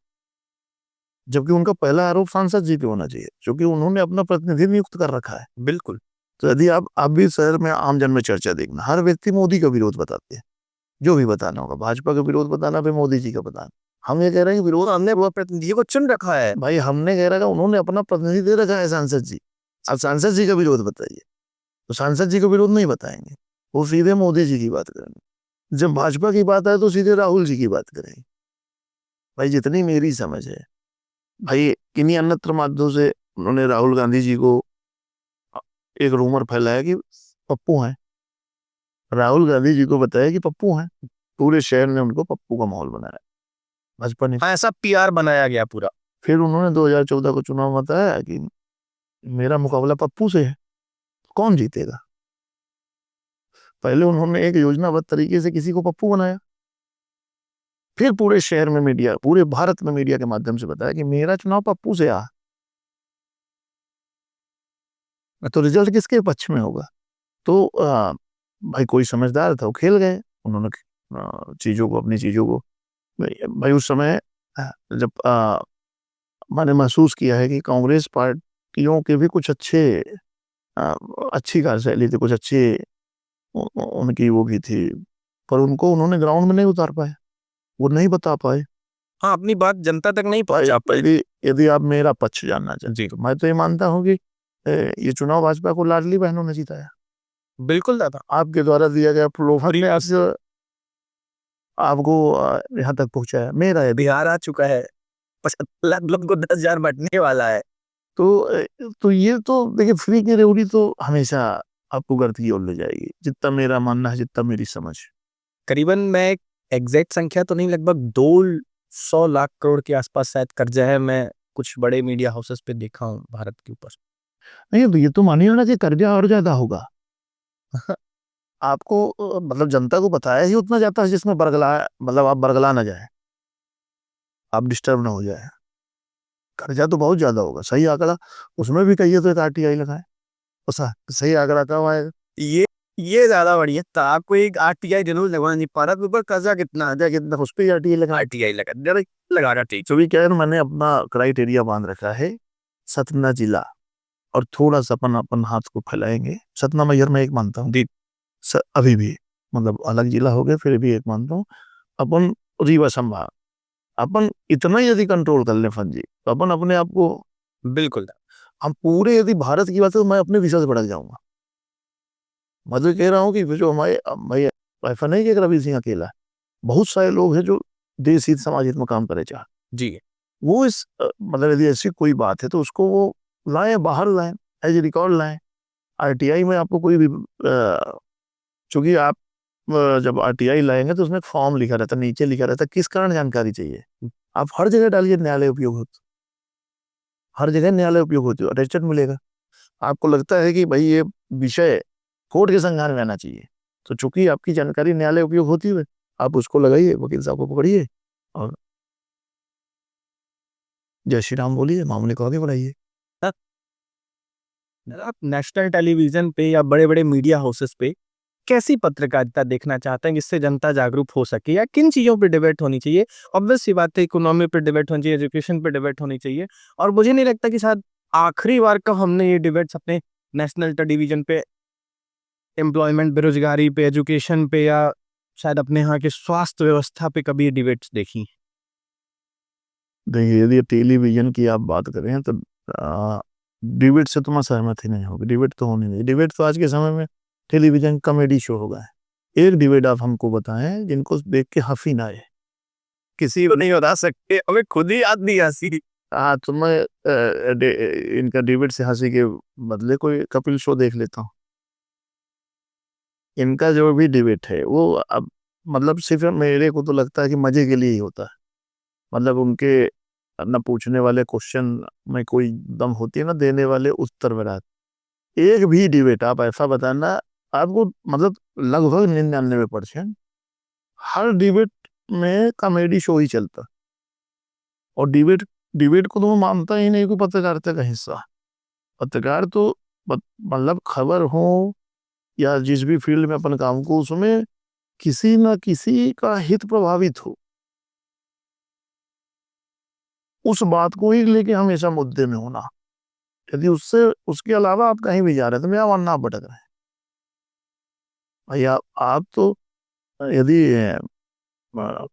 जबकि उनका पहला आरोप सांसद जी पे होना चाहिए, क्योंकि उन्होंने अपना प्रतिनिधि नियुक्त कर रखा है। बिल्कुल। तो यदि आप भी शहर में आम जन में चर्चा देखना, हर व्यक्ति मोदी का विरोध बताते हैं। जो भी बताना होगा, भाजपा का विरोध बताना, फिर मोदी जी का बताना। हम ये कह रहे हैं कि विरोध हमने वो प्रतिनिधि को चुन रखा है भाई, हमने कह रहा है उन्होंने अपना प्रतिनिधि दे रखा है सांसद जी। अब सांसद जी का विरोध बताइए, तो सांसद जी का विरोध नहीं बताएंगे, वो सीधे मोदी जी की बात करेंगे। जब भाजपा की बात आए तो सीधे राहुल जी की बात करेंगे। भाई जितनी मेरी समझ है, भाई किन्हीं अन्यत्र माध्यमों से उन्होंने राहुल गांधी जी को एक रूमर फैलाया कि पप्पू हैं, राहुल गांधी जी को बताया कि पप्पू हैं। पूरे शहर ने उनको पप्पू का माहौल बनाया, भाजपा ने। हाँ, ऐसा पीआर बनाया गया पूरा। फिर उन्होंने 2014 को चुनाव में बताया कि मेरा मुकाबला पप्पू से है, कौन जीतेगा। पहले उन्होंने एक योजनाबद्ध तरीके से किसी को पप्पू बनाया, फिर पूरे शहर में मीडिया, पूरे भारत में मीडिया के माध्यम से बताया कि मेरा चुनाव पप्पू से आ, तो रिजल्ट किसके पक्ष में होगा। तो भाई कोई समझदार था, वो खेल गए। उन्होंने चीजों को, अपनी चीजों को, भाई उस समय जब मैंने महसूस किया है कि कांग्रेस पार्टियों के भी कुछ अच्छी कार्यशैली थी, कुछ अच्छी उनकी वो भी थी, पर उनको उन्होंने ग्राउंड में नहीं उतार पाए, वो नहीं बता पाए। हाँ, अपनी बात जनता तक नहीं पहुंचा पाए। यदि आप मेरा पक्ष जानना चाहते तो मैं तो ये मानता हूँ कि ये चुनाव भाजपा को लाडली बहनों ने जिताया। बिल्कुल दादा। आपके द्वारा दिया गया प्रलोभन ने आपको यहाँ तक पहुंचाया। मेरा है, बिहार आ चुका है, 75 लाख लोग को 10,000 बंटने वाला है। तो ये तो देखिए, फ्री की रेवड़ी तो हमेशा आपको गर्त की ओर ले जाएगी, जितना मेरा मानना है, जितना मेरी समझ। करीबन, मैं एग्जैक्ट संख्या तो नहीं, लगभग 200 लाख करोड़ के आसपास शायद कर्जा है। मैं कुछ बड़े मीडिया हाउसेस पे देखा हूँ भारत के ऊपर। नहीं, ये तो मानिए ना कि कर्जा और ज्यादा होगा। आपको मतलब जनता को बताया ही उतना जाता है जिसमें बरगला, मतलब आप बरगला ना जाए, आप डिस्टर्ब ना हो जाए। कर्जा तो बहुत ज्यादा होगा, सही आंकड़ा उसमें भी कहिए तो एक आरटीआई लगाए, सही आंकड़ा कब आएगा। ये ज्यादा बढ़िया था। आपको एक आरटीआई जरूर लगवाना नहीं, भारत के ऊपर कर्जा कितना है, कितना उस पर आरटीआई लगा, आरटीआई लगा रहा ठीक। जो भी क्या है, मैंने अपना क्राइटेरिया बांध रखा है, सतना जिला, और थोड़ा सा अपन अपन हाथ को फैलाएंगे। सतना मैयर में एक मानता हूँ अभी भी, मतलब अलग जिला हो गया, फिर भी एक मानता हूँ। अपन रीवा संभाग, अपन इतना यदि कंट्रोल कर ले फंजी, तो अपन अपने आप को, बिल्कुल, हम पूरे यदि भारत की बात है तो मैं अपने विषय से भड़क जाऊंगा। मैं तो कह रहा हूँ कि जो हमारे भाई, ऐसा नहीं कि रवि सिंह अकेला है, बहुत सारे लोग हैं जो देश हित समाज हित में काम करे चाह जी। वो इस मतलब यदि ऐसी कोई बात है तो उसको वो लाएं, बाहर लाएं, एज रिकॉर्ड लाएं। आरटीआई में आपको कोई भी, चूंकि आप जब आरटीआई लाएंगे तो उसमें एक फॉर्म लिखा रहता, नीचे लिखा रहता किस कारण जानकारी चाहिए। आप हर जगह डालिए न्यायालय उपयोग होता, हर जगह न्यायालय उपयोग होती है, अटेस्टेड मिलेगा। आपको लगता है कि भाई ये विषय कोर्ट के संज्ञान में आना चाहिए, तो चूंकि आपकी जानकारी न्यायालय उपयोग होती है, आप उसको लगाइए, वकील साहब को पकड़िए और जय श्री राम बोलिए, मामले को आगे बढ़ाइए। आप नेशनल टेलीविजन पे या बड़े बड़े मीडिया हाउसेस पे कैसी पत्रकारिता देखना चाहते हैं जिससे जनता जागरूक हो सके, या किन चीज़ों पे डिबेट होनी चाहिए? ऑब्वियस सी बात है, इकोनॉमी पे डिबेट होनी चाहिए, एजुकेशन पे डिबेट होनी चाहिए। और मुझे नहीं लगता कि शायद आखिरी बार का हमने ये डिबेट्स अपने नेशनल टेलीविजन पे एम्प्लॉयमेंट, बेरोजगारी पे, एजुकेशन पे, या शायद अपने यहाँ के स्वास्थ्य व्यवस्था पे कभी ये डिबेट्स देखी। देखिए, यदि टेलीविजन की आप बात करें तो डिबेट से तो मैं सहमत ही नहीं होगी। डिबेट तो होनी नहीं, डिबेट तो आज के समय में टेलीविजन कॉमेडी शो हो गया है। एक डिबेट आप हमको बताएं जिनको देख के हंसी ना आए। किसी को नहीं बता सकते, हमें खुद ही याद नहीं हंसी। हाँ, तो मैं इनका डिबेट से हंसी के बदले कोई कपिल शो देख लेता हूँ। इनका जो भी डिबेट है वो अब मतलब सिर्फ मेरे को तो लगता है कि मजे के लिए ही होता है। मतलब उनके न पूछने वाले क्वेश्चन में कोई दम होती है, ना देने वाले उत्तर में रहते। एक भी डिबेट आप ऐसा बताना, आपको मतलब लगभग 99% हर डिबेट में कॉमेडी शो ही चलता। और डिबेट डिबेट को तो मैं मानता ही नहीं कोई पत्रकारिता का हिस्सा। पत्रकार तो मतलब खबर हो या जिस भी फील्ड में अपन काम को, उसमें किसी ना किसी का हित प्रभावित हो, उस बात को ही लेके हमेशा मुद्दे में होना। यदि उससे उसके अलावा आप कहीं भी जा रहे हैं तो मेरा मानना आप भटक रहे हैं। भाई आप तो यदि अ,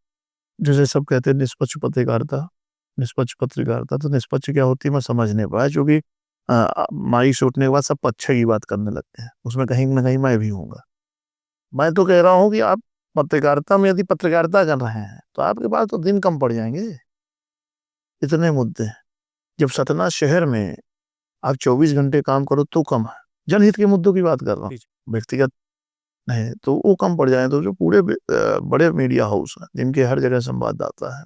जैसे सब कहते हैं निष्पक्ष पत्रकारिता, निष्पक्ष पत्रकारिता तो निष्पक्ष क्या होती है मैं समझ नहीं पाया, क्योंकि माइक छूटने के बाद सब पक्ष की बात करने लगते हैं, उसमें कहीं ना कहीं मैं भी हूँगा। मैं तो कह रहा हूँ कि आप पत्रकारिता में यदि पत्रकारिता कर रहे हैं तो आपके पास तो दिन कम पड़ जाएंगे। इतने मुद्दे हैं। जब सतना शहर में आप 24 घंटे काम करो तो कम है, जनहित के मुद्दों की बात कर रहा हूँ, व्यक्तिगत नहीं, तो वो कम पड़ जाए। तो जो पूरे बड़े मीडिया हाउस हैं जिनके हर जगह संवाददाता है,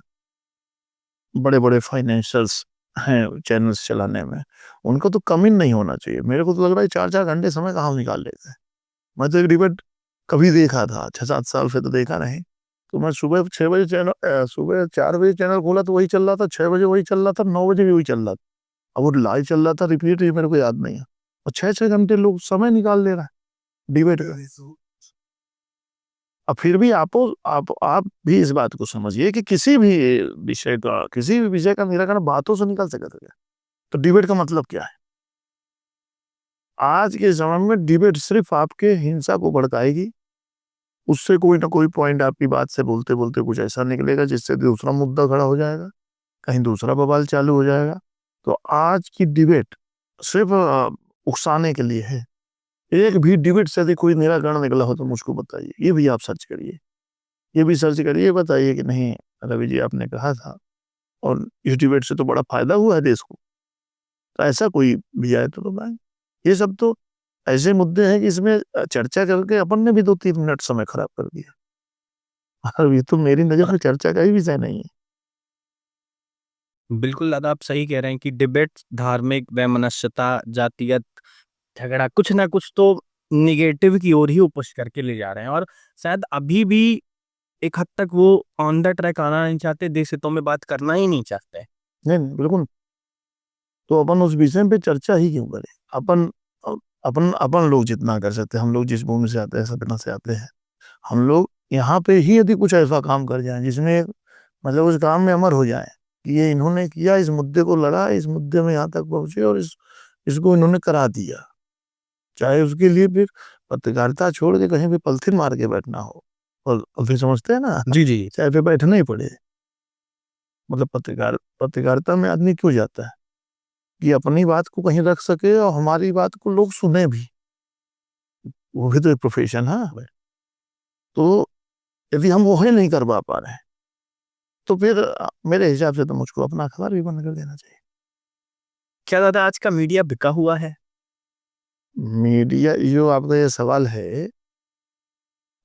बड़े बड़े फाइनेंशियल्स हैं चैनल्स चलाने में, उनको तो कमी नहीं होना चाहिए। मेरे को तो लग रहा है 4-4 घंटे समय कहाँ निकाल लेते हैं। मैं तो एक डिबेट कभी देखा था 6-7 साल से तो देखा नहीं। तो मैं सुबह 6 बजे चैनल सुबह 4 बजे चैनल खोला तो वही चल रहा था, 6 बजे वही चल रहा था, 9 बजे भी वही चल रहा था। अब वो लाइव चल रहा था, रिपीट मेरे को याद नहीं है। और 6-6 घंटे लोग समय निकाल ले रहा है डिबेट का। अब फिर भी आप भी इस बात को समझिए कि किसी भी विषय का निराकरण बातों से निकल सकता है। तो डिबेट का मतलब क्या है? आज के समय में डिबेट सिर्फ आपके हिंसा को भड़काएगी। उससे कोई ना कोई पॉइंट आपकी बात से बोलते बोलते कुछ ऐसा निकलेगा जिससे दूसरा मुद्दा खड़ा हो जाएगा, कहीं दूसरा बवाल चालू हो जाएगा। तो आज की डिबेट सिर्फ उकसाने के लिए है। एक भी डिबेट से यदि कोई निराकरण निकला हो तो मुझको बताइए, ये भी आप सर्च करिए, ये भी सर्च करिए, बताइए कि नहीं रवि जी आपने कहा था और इस डिबेट से तो बड़ा फायदा हुआ है देश को। तो ऐसा कोई भी आए तो बताएं। ये सब तो ऐसे मुद्दे हैं कि इसमें चर्चा करके अपन ने भी 2-3 मिनट समय खराब कर दिया। और ये तो मेरी नज़र में चर्चा का ही विषय नहीं है। बिल्कुल दादा, आप सही कह रहे हैं कि डिबेट धार्मिक वैमनस्यता, जातीयत झगड़ा, कुछ ना कुछ तो निगेटिव की ओर ही वो पुश करके ले जा रहे हैं। और शायद अभी भी एक हद तक वो ऑन द ट्रैक आना नहीं चाहते, देश हितों में बात करना ही नहीं चाहते। नहीं नहीं, बिल्कुल। तो अपन उस विषय पे चर्चा ही क्यों करें? अपन अपन अपन लोग जितना कर सकते हैं, हम लोग जिस भूमि से आते हैं, सतना से आते हैं, हम लोग यहाँ पे ही यदि कुछ ऐसा काम कर जाएं जिसमें मतलब उस काम में अमर हो जाए कि ये इन्होंने किया, इस मुद्दे को लड़ा, इस मुद्दे में यहाँ तक पहुंचे और इसको इन्होंने करा दिया, चाहे उसके लिए फिर पत्रकारिता छोड़ के कहीं भी पलथिन मार के बैठना हो। और फिर समझते हैं ना, जी जी। चाहे फिर बैठना ही पड़े। मतलब पत्रकारिता में आदमी क्यों जाता है कि अपनी बात को कहीं रख सके और हमारी बात को लोग सुने भी। वो भी तो एक प्रोफेशन है। तो यदि हम वो ही नहीं करवा पा रहे हैं तो फिर मेरे हिसाब से तो मुझको अपना अखबार भी बंद कर देना चाहिए। क्या दादा आज का मीडिया बिका हुआ है? मीडिया, जो आपका ये सवाल है,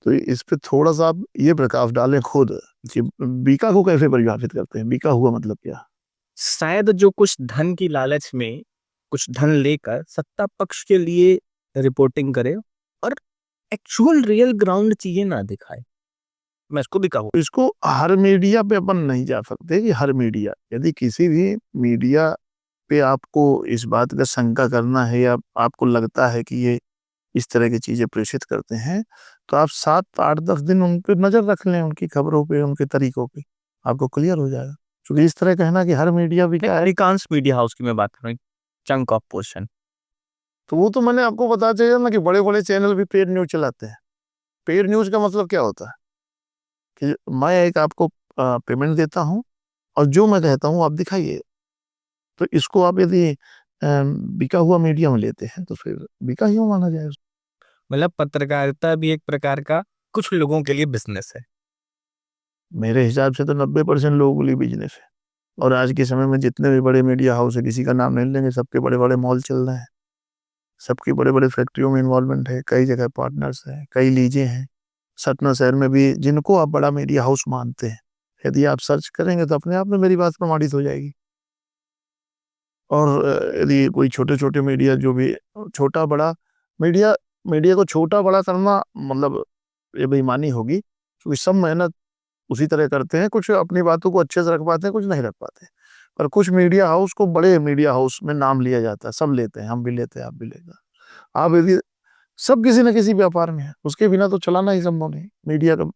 तो इस पे थोड़ा सा आप ये प्रकाश डालें खुद कि बीका को कैसे परिभाषित करते हैं, बीका हुआ मतलब क्या? शायद जो कुछ धन की लालच में कुछ धन लेकर सत्ता पक्ष के लिए रिपोर्टिंग करे और एक्चुअल रियल ग्राउंड चीजें ना दिखाए, मैं इसको भी कहूँ। इसको हर मीडिया पे अपन नहीं जा सकते कि हर मीडिया, यदि किसी भी मीडिया पे आपको इस बात का शंका करना है या आपको लगता है कि ये इस तरह की चीजें प्रेषित करते हैं, तो आप 7-8-10 दिन उन पे नजर रख लें, उनकी खबरों पे, उनके तरीकों पे, आपको क्लियर हो जाएगा। क्योंकि इस तरह कहना कि हर मीडिया भी क्या है, अधिकांश मीडिया हाउस की मैं बात कर रहा हूँ, चंक ऑफ पोर्शन। तो वो तो मैंने आपको बता चाहिए ना कि बड़े बड़े चैनल भी पेड न्यूज चलाते हैं। पेड न्यूज का मतलब क्या होता है कि मैं एक आपको पेमेंट देता हूँ और जो मैं कहता हूँ आप दिखाइए। तो इसको आप यदि बिका हुआ मीडिया में लेते हैं तो फिर बिका ही माना जाए उसको। मतलब पत्रकारिता भी एक प्रकार का कुछ लोगों के लिए बिजनेस है। मेरे हिसाब से तो 90% लोगों के लिए बिजनेस है। और आज के समय में जितने भी बड़े मीडिया हाउस है, किसी का नाम नहीं लेंगे, सबके बड़े बड़े मॉल चल रहे हैं, सबकी बड़े बड़े फैक्ट्रियों में इन्वॉल्वमेंट है, कई जगह पार्टनर्स हैं, कई लीजें हैं। सतना शहर में भी जिनको आप बड़ा मीडिया हाउस मानते हैं, यदि आप सर्च करेंगे तो अपने आप में मेरी बात प्रमाणित हो जाएगी। और यदि कोई छोटे छोटे मीडिया जो भी छोटा बड़ा मीडिया मीडिया को छोटा बड़ा करना मतलब ये बेईमानी होगी, क्योंकि सब मेहनत उसी तरह करते हैं, कुछ अपनी बातों को अच्छे से रख पाते हैं, कुछ नहीं रख पाते। पर कुछ मीडिया हाउस को बड़े मीडिया हाउस में नाम लिया जाता है, सब लेते हैं, हम भी लेते हैं, आप भी लेगा, आप यदि सब किसी न किसी व्यापार में है, उसके बिना तो चलाना ही संभव नहीं। मीडिया का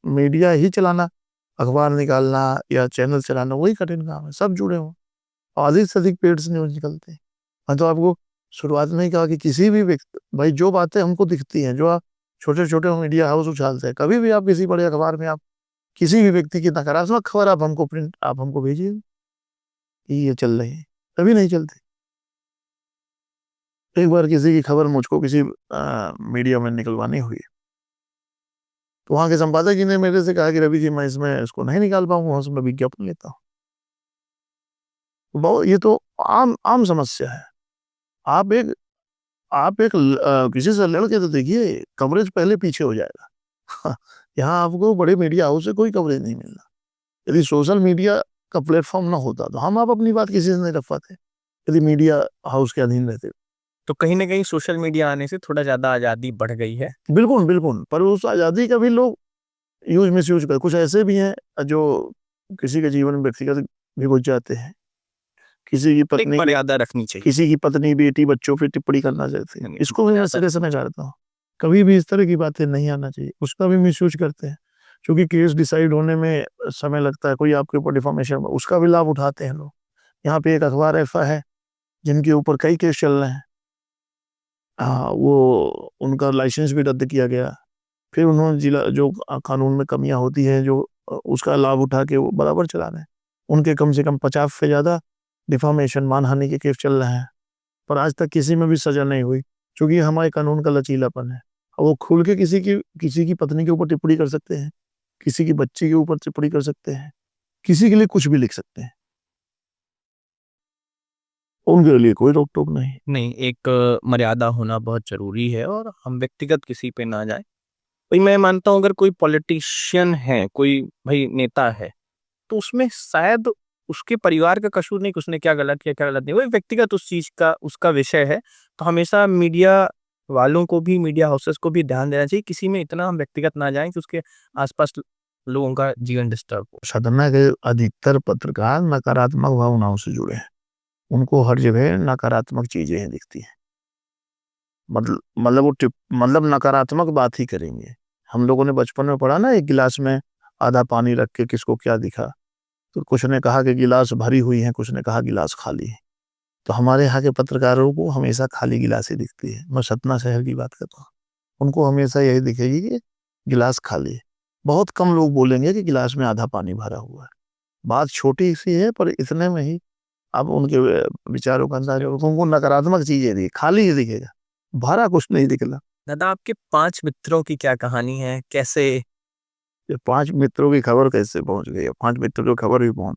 मीडिया ही चलाना, अखबार निकालना या चैनल चलाना वही कठिन काम है, सब जुड़े हों। अधिक से अधिक पेड से न्यूज निकलते हैं। मैं तो आपको शुरुआत में ही कहा कि किसी भी व्यक्ति भाई जो बातें हमको दिखती हैं, जो आप छोटे छोटे मीडिया हाउस उछालते हैं, कभी भी आप किसी बड़े अखबार में आप किसी भी व्यक्ति की नकारात्मक खबर आप हमको प्रिंट आप हमको भेजिए कि ये चल रही है, कभी नहीं चलती। एक बार किसी की खबर मुझको किसी मीडिया में निकलवानी हुई, तो वहां के संपादक जी ने मेरे से कहा कि रवि जी मैं इसमें इसको नहीं निकाल पाऊंगा, उसमें विज्ञापन लेता हूँ। बहुत ये तो आम आम समस्या है। आप एक किसी से लड़ के तो देखिए, कवरेज पहले पीछे हो जाएगा। यहाँ आपको बड़े मीडिया हाउस से कोई कवरेज नहीं मिलना। यदि सोशल मीडिया का प्लेटफॉर्म ना होता तो हम आप अपनी बात किसी से नहीं रख पाते, यदि मीडिया हाउस के अधीन रहते। तो कहीं ना कहीं सोशल मीडिया आने से थोड़ा ज्यादा आजादी बढ़ गई है। बिल्कुल बिल्कुल, पर उस आज़ादी का भी लोग यूज मिस यूज कर, कुछ ऐसे भी हैं जो किसी के जीवन में व्यक्तिगत भी घुस जाते हैं, किसी की एक पत्नी मर्यादा रखनी चाहिए। किसी की पत्नी बेटी बच्चों पे टिप्पणी करना चाहते हैं, इसको भी मैं सिरे से नकारता करता हूँ। कभी भी इस तरह की बातें नहीं आना चाहिए, उसका भी मिसयूज करते हैं, क्योंकि केस डिसाइड होने में समय लगता है, कोई आपके ऊपर डिफॉर्मेशन उसका भी लाभ उठाते हैं लोग। यहाँ पे एक अखबार ऐसा है जिनके ऊपर कई केस चल रहे हैं, हाँ वो उनका लाइसेंस भी रद्द किया गया, फिर उन्होंने जिला जो कानून में कमियां होती हैं जो उसका लाभ उठा के वो बराबर चला रहे हैं। उनके कम से कम 50 से ज्यादा डिफॉर्मेशन मानहानि के केस चल रहे हैं, पर आज तक किसी में भी सजा नहीं हुई, क्योंकि हमारे कानून का लचीलापन है। और वो खुल के किसी की पत्नी के ऊपर टिप्पणी कर सकते हैं, किसी की बच्ची के ऊपर टिप्पणी कर सकते हैं, किसी के लिए कुछ भी लिख सकते हैं, उनके लिए कोई रोक टोक नहीं। नहीं, एक मर्यादा होना बहुत जरूरी है और हम व्यक्तिगत किसी पे ना जाए। भाई मैं मानता हूँ अगर कोई पॉलिटिशियन है, कोई भाई नेता है, तो उसमें शायद उसके परिवार का कसूर नहीं कि उसने क्या गलत किया क्या गलत नहीं, वो एक व्यक्तिगत उस चीज का उसका विषय है। तो हमेशा मीडिया वालों को भी, मीडिया हाउसेस को भी ध्यान देना चाहिए, किसी में इतना हम व्यक्तिगत ना जाएं कि उसके आसपास लोगों का जीवन डिस्टर्ब हो। सदना के अधिकतर पत्रकार नकारात्मक भावनाओं से जुड़े हैं, उनको हर जगह नकारात्मक चीजें ही दिखती हैं। मतलब वो मतलब नकारात्मक बात ही करेंगे। हम लोगों ने बचपन में पढ़ा ना, एक गिलास में आधा पानी रख के किसको क्या दिखा, तो कुछ ने कहा कि गिलास भरी हुई है, कुछ ने कहा गिलास खाली है। तो हमारे यहाँ के पत्रकारों को हमेशा खाली गिलास ही दिखती है। मैं सतना शहर की बात करता हूँ, उनको हमेशा यही दिखेगी कि गिलास खाली है। बहुत कम लोग बोलेंगे कि गिलास में आधा पानी भरा हुआ है। बात छोटी सी है पर इतने में ही अब उनके विचारों का अंदाजा, उनको नकारात्मक चीजें दिखे, खाली ही दिखेगा, भरा कुछ नहीं दिखला। दादा, आपके 5 मित्रों की क्या कहानी है, कैसे? ये 5 मित्रों की खबर कैसे पहुंच गई है? 5 मित्रों की खबर भी पहुंच,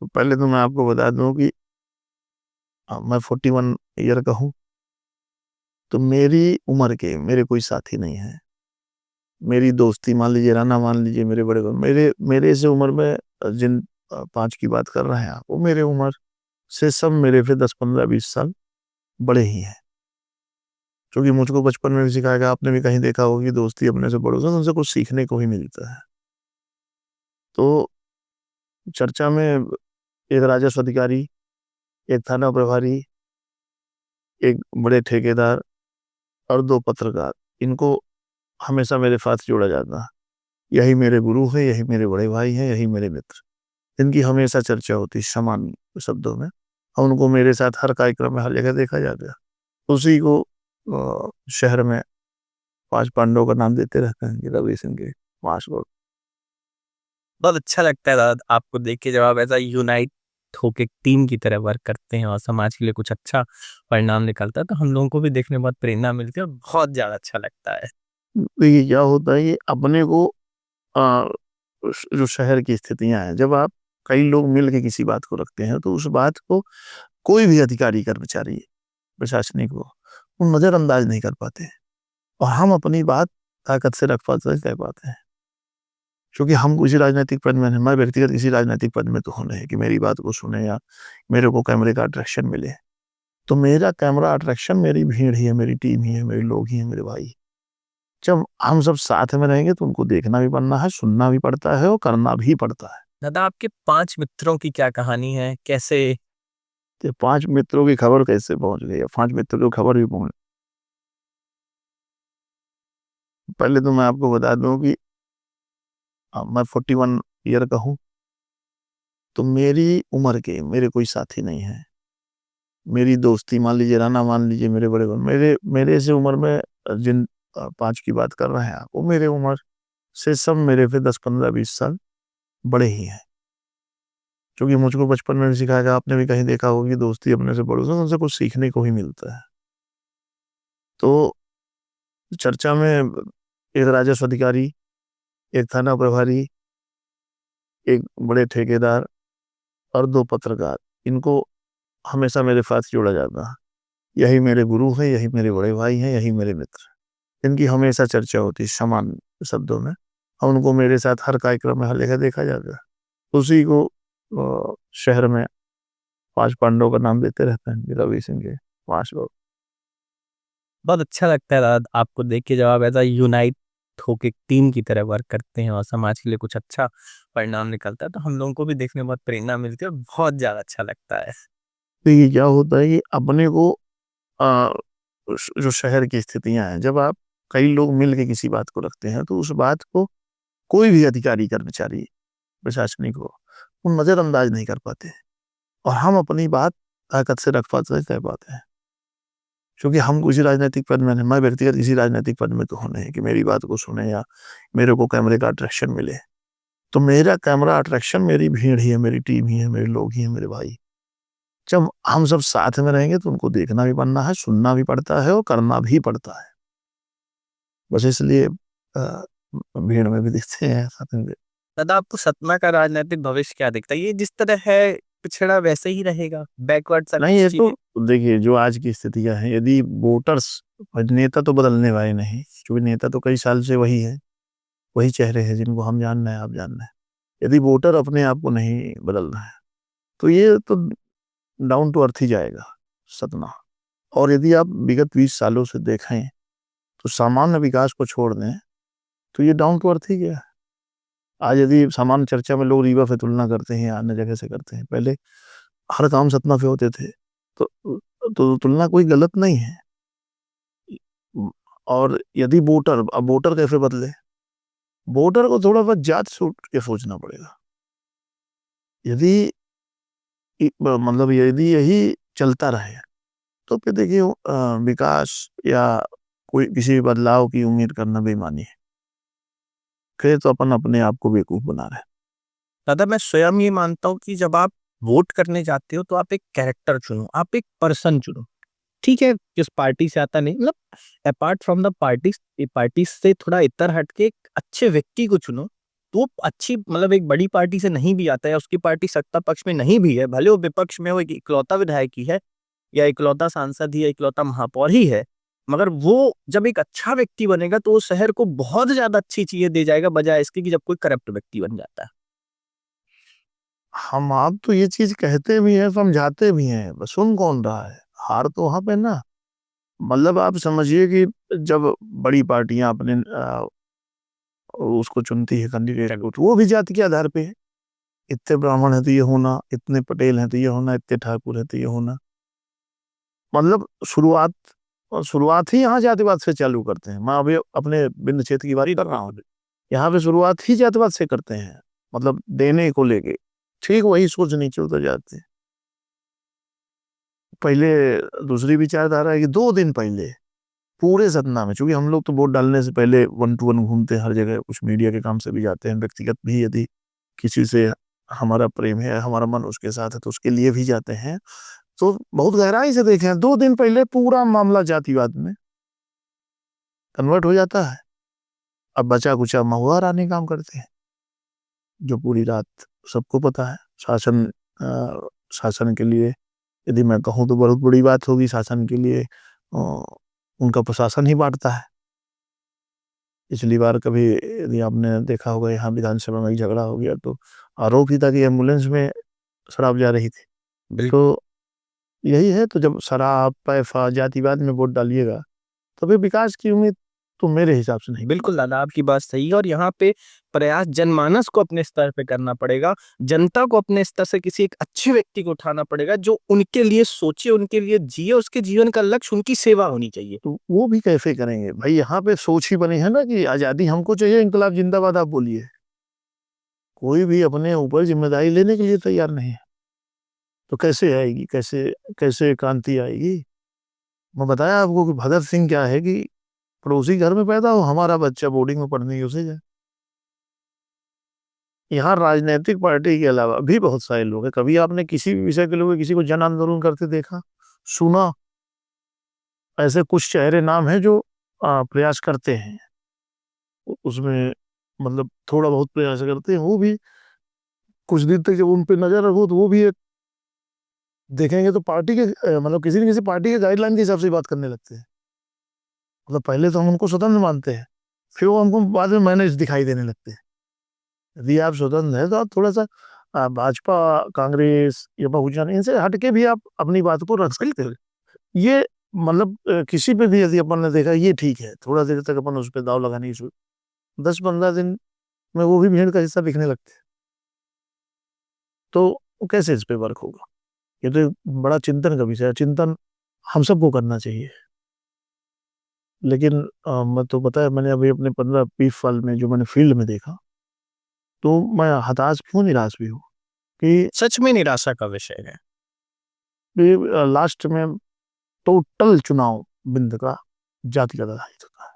तो पहले तो मैं आपको बता दूं कि मैं 41 ईयर का हूँ। तो मेरी उम्र के मेरे कोई साथी नहीं है। मेरी दोस्ती मान लीजिए, राना मान लीजिए, मेरे बड़े मेरे मेरे से उम्र में जिन 5 की बात कर रहे हैं आप, वो मेरे उम्र से सब मेरे से 10, 15, 20 साल बड़े ही हैं। क्योंकि मुझको बचपन में भी सिखाया गया, आपने भी कहीं देखा होगा कि दोस्ती अपने से बड़ों से, उनसे कुछ सीखने को ही मिलता है। तो चर्चा में एक राजस्व अधिकारी, एक थाना प्रभारी, एक बड़े ठेकेदार और 2 पत्रकार, इनको हमेशा मेरे साथ जोड़ा जाता है। यही मेरे गुरु हैं, यही मेरे बड़े भाई हैं, यही मेरे मित्र। इनकी हमेशा चर्चा होती है सामान्य शब्दों में, और उनको मेरे साथ हर कार्यक्रम में हर जगह देखा जाता है। उसी को शहर में 5 पांडवों का नाम देते रहते हैं कि रवि सिंह के 5 लोग। बहुत अच्छा लगता है दादा आपको देख के, जब आप ऐसा यूनाइट होके टीम की तरह वर्क करते हैं और समाज के लिए कुछ अच्छा परिणाम निकलता है, तो हम लोगों को भी देखने में बहुत प्रेरणा मिलती है और बहुत ज़्यादा अच्छा लगता है। देखिए क्या होता है, ये अपने को अ, जो शहर की स्थितियाँ हैं, जब आप कई लोग मिल के किसी बात को रखते हैं, तो उस बात को कोई भी अधिकारी, कर्मचारी, प्रशासनिक वो नज़रअंदाज नहीं कर पाते, और हम अपनी बात ताकत से रख पाते कह पाते हैं। क्योंकि हम किसी राजनीतिक पद में नहीं, मैं व्यक्तिगत किसी राजनीतिक पद में तो हूँ नहीं कि मेरी बात को सुने या मेरे को कैमरे का अट्रैक्शन मिले। तो मेरा कैमरा अट्रैक्शन मेरी भीड़ ही है, मेरी टीम ही है, मेरे लोग ही हैं, मेरे भाई। जब हम सब साथ में रहेंगे तो उनको देखना भी पड़ना है, सुनना भी पड़ता है और करना भी पड़ता है। दादा आपके 5 मित्रों की क्या कहानी है? कैसे? तो 5 मित्रों की खबर कैसे पहुँच गई? 5 मित्रों की खबर भी पहुँच, पहले तो मैं आपको बता दूँ कि मैं 41 ईयर का हूँ। तो मेरी उम्र के मेरे कोई साथी नहीं है। मेरी दोस्ती मान लीजिए, राना मान लीजिए, मेरे बड़े मेरे से उम्र में जिन 5 की बात कर रहे हैं आप, वो मेरे उम्र से सब मेरे से 10, 15, 20 साल बड़े ही हैं। क्योंकि मुझको बचपन में भी सिखाया गया, आपने भी कहीं देखा होगा कि दोस्ती अपने से बड़ों से, उनसे कुछ सीखने को ही मिलता है। तो चर्चा में एक राजस्व अधिकारी, एक थाना प्रभारी, एक बड़े ठेकेदार और 2 पत्रकार, इनको हमेशा मेरे साथ जोड़ा जाता है। यही मेरे गुरु हैं, यही मेरे बड़े भाई हैं, यही मेरे मित्र। इनकी हमेशा चर्चा होती है सामान्य शब्दों में, और उनको मेरे साथ हर कार्यक्रम में हर जगह देखा जाता है। उसी को शहर में 5 पांडवों का नाम देते रहते हैं कि रवि सिंह के 5 लोग। बहुत अच्छा लगता है दादा आपको देख के, जब आप ऐसा यूनाइट होके टीम की तरह वर्क करते हैं और समाज के लिए कुछ अच्छा परिणाम निकलता है, तो हम लोगों को भी देखने में बहुत प्रेरणा मिलती है और बहुत ज़्यादा अच्छा लगता है। देखिए क्या होता है, ये अपने को अ, जो शहर की स्थितियाँ हैं, जब आप कई लोग मिल के किसी बात को रखते हैं, तो उस बात को कोई भी अधिकारी, कर्मचारी, प्रशासनिक वो नज़रअंदाज नहीं कर पाते, और हम अपनी बात ताकत से रख पाते हैं, कह पाते हैं। क्योंकि हम किसी राजनीतिक पद में नहीं, मैं व्यक्तिगत किसी राजनीतिक पद में तो हूँ नहीं कि मेरी बात को सुने या मेरे को कैमरे का अट्रैक्शन मिले। तो मेरा कैमरा अट्रैक्शन मेरी भीड़ ही है, मेरी टीम ही है, मेरे लोग ही हैं, मेरे भाई। जब हम सब साथ में रहेंगे तो उनको देखना भी पड़ना है, सुनना भी पड़ता है और करना भी पड़ता है। बस इसलिए भीड़ में भी दिखते हैं साथ में। दादा आपको सतना का राजनीतिक भविष्य क्या दिखता है? ये जिस तरह है पिछड़ा वैसे ही रहेगा? बैकवर्ड नहीं, सर्विस ये तो चीज़ें? देखिए जो आज की स्थितियाँ हैं, यदि वोटर्स, नेता तो बदलने वाले नहीं, क्योंकि नेता तो कई साल से वही है, वही चेहरे हैं जिनको हम जान रहे हैं, आप जान रहे हैं। यदि वोटर अपने आप को नहीं बदलना है, तो ये तो डाउन टू अर्थ ही जाएगा सतना। और यदि आप विगत 20 सालों से देखें, तो सामान्य विकास को छोड़ दें, तो ये डाउन टू अर्थ ही गया है। आज यदि सामान्य चर्चा में लोग रीवा से तुलना करते हैं, अन्य जगह से करते हैं, पहले हर काम सतना से होते थे, तो तुलना कोई गलत नहीं है। और यदि वोटर, अब वोटर कैसे बदले? वोटर को थोड़ा बहुत जात से उठ के सोचना पड़ेगा। यदि मतलब यदि यही चलता रहे, तो फिर देखिए विकास या कोई किसी भी बदलाव की उम्मीद करना बेईमानी है। फिर तो अपन अपने आप को बेवकूफ बना रहे हैं। दादा मैं स्वयं ये मानता हूँ कि जब आप वोट करने जाते हो तो आप एक कैरेक्टर चुनो, आप एक पर्सन चुनो। ठीक है, किस पार्टी से आता नहीं, मतलब apart from the party, party से थोड़ा इतर हट के एक अच्छे व्यक्ति को चुनो। तो वो अच्छी, मतलब एक बड़ी पार्टी से नहीं भी आता है, उसकी पार्टी सत्ता पक्ष में नहीं भी है, भले वो विपक्ष में, वो एक इकलौता विधायक ही है या इकलौता सांसद ही या इकलौता महापौर ही है, मगर वो जब एक अच्छा व्यक्ति बनेगा तो वो शहर को बहुत ज्यादा अच्छी चीजें दे जाएगा, बजाय इसके कि जब कोई करप्ट व्यक्ति बन जाता है। हम आप तो ये चीज कहते भी हैं, समझाते भी हैं, बस सुन कौन रहा है? हार तो वहां पे ना, मतलब आप समझिए कि जब बड़ी पार्टियां अपने उसको चुनती है कैंडिडेट को, तो वो भी जाति के आधार पे है। इतने ब्राह्मण है तो ये होना, इतने पटेल हैं तो ये होना, इतने ठाकुर है तो ये होना। मतलब शुरुआत ही यहाँ जातिवाद से चालू करते हैं। मैं अभी अपने बिंद क्षेत्र की बात कर रहा हूँ, यहाँ पे शुरुआत ही जातिवाद से करते हैं, मतलब देने को लेके। ठीक वही सोच नीचे उतर जाते हैं। पहले दूसरी विचारधारा है कि 2 दिन पहले पूरे सतना में, चूंकि हम लोग तो वोट डालने से पहले 1 to 1 घूमते हैं हर जगह, कुछ मीडिया के काम से भी जाते हैं, व्यक्तिगत भी यदि किसी से हमारा प्रेम है, हमारा मन उसके साथ है, तो उसके लिए भी जाते हैं। तो बहुत गहराई से देखें, 2 दिन पहले पूरा मामला जातिवाद में कन्वर्ट हो जाता है। अब बचा कुचा महुआ रानी काम करते हैं, जो पूरी रात सबको पता है शासन शासन के लिए, यदि मैं कहूँ तो बहुत बड़ी बात होगी, शासन के लिए उनका प्रशासन ही बांटता है। पिछली बार कभी यदि आपने देखा होगा, यहाँ विधानसभा में झगड़ा हो गया तो आरोप ही था कि एम्बुलेंस में शराब जा रही थी। तो यही है, तो जब शराब पैसा जातिवाद में वोट डालिएगा तो फिर विकास की उम्मीद तो मेरे हिसाब से नहीं। बिल्कुल दादा, आपकी बात सही है। और यहाँ पे प्रयास जनमानस को अपने स्तर पे करना पड़ेगा, जनता को अपने स्तर से किसी एक अच्छे व्यक्ति को उठाना पड़ेगा जो उनके लिए सोचे, उनके लिए जिए, उसके जीवन का लक्ष्य उनकी सेवा होनी चाहिए। तो वो भी कैसे करेंगे भाई? यहाँ पे सोच ही बनी है ना कि आजादी हमको चाहिए, इंकलाब जिंदाबाद आप बोलिए, कोई भी अपने ऊपर जिम्मेदारी लेने के लिए तैयार नहीं है। तो कैसे आएगी, कैसे कैसे क्रांति आएगी? मैं बताया आपको कि भगत सिंह क्या है कि पड़ोसी घर में पैदा हो, हमारा बच्चा बोर्डिंग में पढ़ने की उसे जाए। यहाँ राजनीतिक पार्टी के अलावा भी बहुत सारे लोग हैं। कभी आपने किसी भी विषय के लोग किसी को जन आंदोलन करते देखा, सुना? ऐसे कुछ चेहरे नाम हैं जो प्रयास करते हैं उसमें, मतलब थोड़ा बहुत प्रयास करते हैं। वो भी कुछ दिन तक जब उन पे नजर रखो तो वो भी एक देखेंगे तो पार्टी के मतलब किसी न किसी पार्टी के गाइडलाइन के हिसाब से बात करने लगते हैं। मतलब पहले तो हम उनको स्वतंत्र मानते हैं, फिर वो हमको बाद में मैनेज दिखाई देने लगते हैं। यदि आप स्वतंत्र हैं तो आप थोड़ा सा भाजपा, कांग्रेस या बहुजन, इनसे हटके भी आप अपनी बात को रख सकते हो। ये मतलब किसी पे भी यदि अपन ने देखा ये ठीक है, थोड़ा देर तक अपन उस पर दाव लगाने की सोच, 10-15 दिन में वो भी भीड़ का हिस्सा दिखने लगते हैं। तो वो कैसे इस पे वर्क होगा? ये तो बड़ा चिंतन का विषय है। चिंतन हम सबको करना चाहिए। लेकिन मैं तो पता है, मैंने अभी अपने 15-20 साल में जो मैंने फील्ड में देखा, तो मैं हताश क्यों, निराश भी हूँ कि सच में निराशा का विषय है। लास्ट में टोटल चुनाव बिंद का जातिगत आधारित होता है।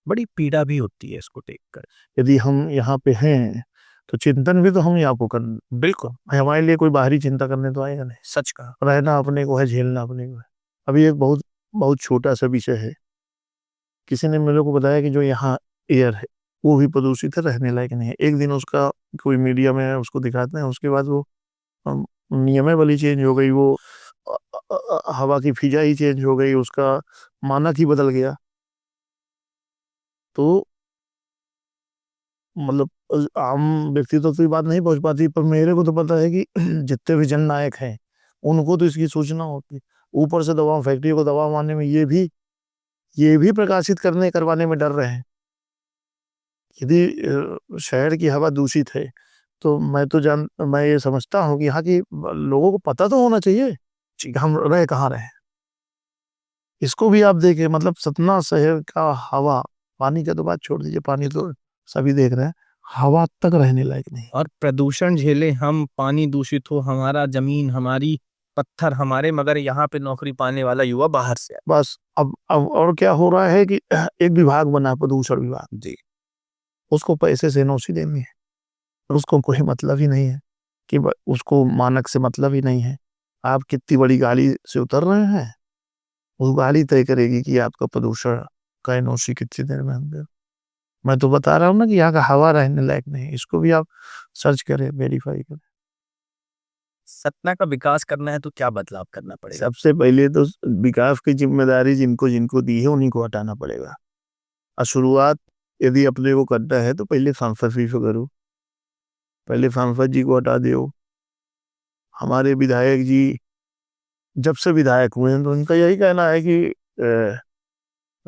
बड़ी पीड़ा भी होती है इसको देखकर। यदि हम यहाँ पे हैं तो चिंतन भी तो हम ही आपको करना। बिल्कुल, हमारे लिए कोई बाहरी चिंता करने तो आएगा नहीं। सच कहा। रहना अपने को है, झेलना अपने को है। अभी एक बहुत बहुत छोटा सा विषय है, किसी ने मेरे को बताया कि जो यहाँ एयर है वो भी प्रदूषित है, रहने लायक नहीं है। एक दिन उसका कोई मीडिया में उसको दिखाते हैं, उसके बाद वो नियमावली चेंज हो गई, वो हवा की फिजा ही चेंज हो गई, उसका मानक ही बदल गया। तो मतलब आम व्यक्ति तो ये बात नहीं पहुंच पाती, पर मेरे को तो पता है कि जितने भी जननायक हैं उनको तो इसकी सूचना होती है। ऊपर से दवा फैक्ट्री को दवा मारने में ये भी प्रकाशित करने करवाने में डर रहे हैं। यदि शहर की हवा दूषित है तो मैं ये समझता हूँ कि यहाँ की लोगों को पता तो होना चाहिए कि हम रह कहाँ रहे हैं। इसको भी आप देखें, मतलब सतना शहर का हवा, पानी का तो बात छोड़ दीजिए, पानी तो सभी देख रहे हैं, हवा तक रहने लायक नहीं। और प्रदूषण झेले हम, पानी दूषित हो, हमारा जमीन हमारी, पत्थर हमारे, मगर यहाँ पे नौकरी पाने वाला युवा बाहर से बस अब और क्या हो रहा है कि एक विभाग बना, प्रदूषण विभाग जी, उसको पैसे से नौसी देनी है, उसको कोई मतलब ही नहीं है कि उसको मानक से मतलब ही नहीं है। आप कितनी बड़ी गाड़ी से उतर रहे हैं, वो गाड़ी तय करेगी कि आपका प्रदूषण का एनओसी कितनी देर में हम दे। मैं तो बता रहा हूँ ना कि यहाँ का हवा रहने लायक नहीं है। इसको भी आप सर्च करें, वेरीफाई करें। सतना का विकास करना है तो क्या बदलाव करना पड़ेगा? सबसे पहले तो विकास की जिम्मेदारी जिनको जिनको दी है उन्हीं को हटाना पड़ेगा। और शुरुआत यदि अपने को करना है तो पहले सांसद जी से करो, पहले सांसद जी को हटा दो। हमारे विधायक जी जब से विधायक हुए हैं तो उनका यही कहना है कि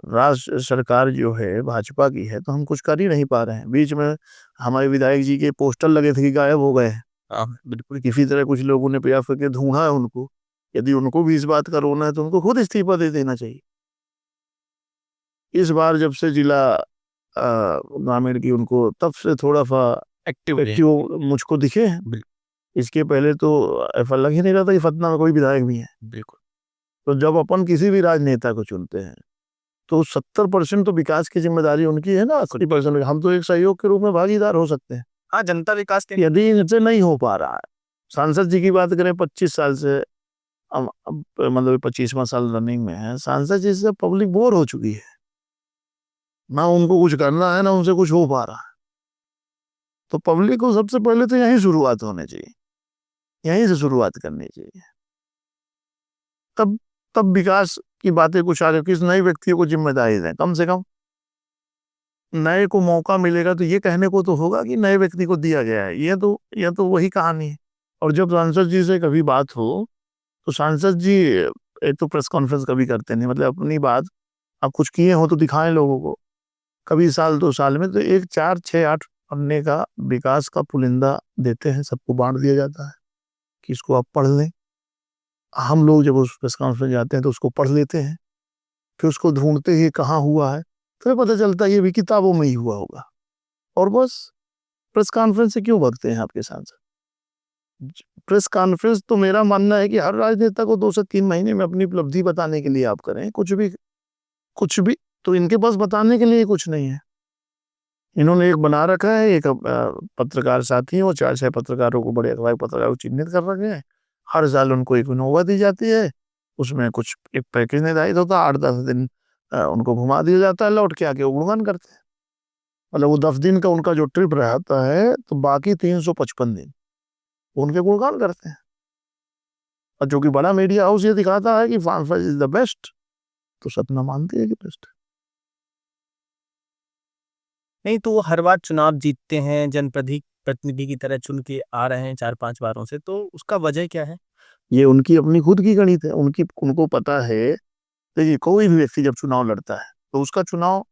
राज्य सरकार जो है भाजपा की है तो हम कुछ कर ही नहीं पा रहे हैं। बीच में हमारे विधायक जी के पोस्टर लगे थे कि गायब हो गए। हाँ, बिल्कुल। किसी तरह कुछ लोगों ने प्रयास करके ढूंढा है उनको। यदि उनको भी इस बात का रोना है तो उनको खुद इस्तीफा दे देना चाहिए। इस बार जब से जिला ग्रामीण की उनको तब से थोड़ा सा एक्टिव मुझको दिखे हैं। बिल्कुल। इसके पहले तो ऐसा लग ही नहीं रहा था कि सतना में कोई विधायक भी है। बिल्कुल। तो जब अपन किसी भी राजनेता को चुनते हैं तो 70% तो विकास की जिम्मेदारी उनकी है ना। 80% हम तो एक सहयोग के रूप में भागीदार हो सकते हैं। हाँ, जनता विकास के यदि इनसे नहीं हो पा रहा है, सांसद जी की बात करें 25 साल से अब मतलब 25वां साल रनिंग में है, सांसद जी से पब्लिक बोर हो चुकी है। ना उनको कुछ करना है ना उनसे कुछ हो पा रहा है। तो पब्लिक को सबसे पहले तो यहीं शुरुआत होनी चाहिए, यहीं से शुरुआत करनी चाहिए। तब तब विकास की बातें कुछ आगे किस नए व्यक्ति को जिम्मेदारी दें। कम से कम नए को मौका मिलेगा तो ये कहने को तो होगा कि नए व्यक्ति को दिया गया है। ये तो वही कहानी है। और जब सांसद जी से कभी बात हो तो सांसद जी एक तो प्रेस कॉन्फ्रेंस कभी करते नहीं, मतलब अपनी बात आप कुछ किए हो तो दिखाएं लोगों को। कभी साल 2 साल में तो एक 4, 6, 8 पन्ने का विकास का पुलिंदा देते हैं, सबको बांट दिया जाता है कि इसको आप पढ़ लें। हम लोग जब उस प्रेस कॉन्फ्रेंस जाते हैं तो उसको पढ़ लेते हैं, फिर उसको ढूंढते ही कहाँ हुआ है, फिर पता चलता है ये भी किताबों में ही हुआ होगा। और बस प्रेस कॉन्फ्रेंस से क्यों भागते हैं आपके सांसद? प्रेस कॉन्फ्रेंस तो मेरा मानना है कि हर राजनेता को 2 से 3 महीने में अपनी उपलब्धि बताने के लिए आप करें। कुछ भी तो इनके पास बताने के लिए कुछ नहीं है। इन्होंने एक बना रखा है, एक पत्रकार साथी और 4-6 पत्रकारों को, बड़े अखबार पत्रकारों को चिन्हित कर रखे हैं। हर साल उनको एक इनोवा दी जाती है, उसमें कुछ एक पैकेज निर्धारित होता है। 8-10 दिन उनको घुमा दिया जाता है, लौट के आके वो गुणगान करते हैं। मतलब वो 10 दिन का उनका जो ट्रिप रहता है तो बाकी 355 दिन उनके गुणगान करते हैं। और जो कि बड़ा मीडिया हाउस ये दिखाता है कि सांसद इज द बेस्ट, तो सपना मानती है कि बेस्ट है। नहीं तो वो हर बार चुनाव जीतते हैं, प्रतिनिधि की तरह चुन के आ रहे हैं 4-5 बारों से, तो उसका वजह क्या है? ये उनकी अपनी खुद की गणित है। उनको पता है। देखिए कोई भी व्यक्ति जब चुनाव लड़ता है तो उसका चुनाव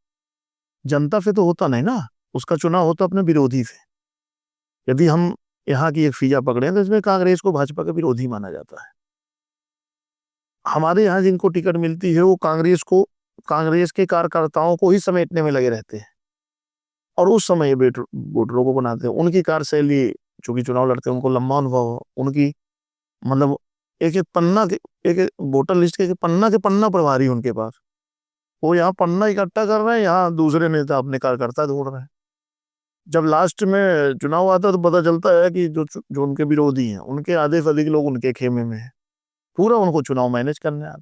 जनता से तो होता नहीं ना, उसका चुनाव होता अपने विरोधी से। यदि हम यहाँ की एक फिजा पकड़े तो इसमें कांग्रेस को भाजपा का विरोधी माना जाता है। हमारे यहाँ जिनको टिकट मिलती है वो कांग्रेस के कार्यकर्ताओं को ही समेटने में लगे रहते हैं और उस समय वोटरों को बनाते हैं। उनकी कार्यशैली, चूंकि चुनाव लड़ते हैं, उनको लंबा अनुभव हो, उनकी मतलब एक एक पन्ना के एक वोटर लिस्ट के पन्ना प्रभारी उनके पास। वो यहाँ पन्ना इकट्ठा कर रहे हैं, यहाँ दूसरे नेता अपने कार्यकर्ता ढूंढ रहे हैं। जब लास्ट में चुनाव आता है तो पता चलता है कि जो उनके विरोधी हैं उनके आधे से अधिक लोग उनके खेमे में है। पूरा उनको चुनाव मैनेज करने आता।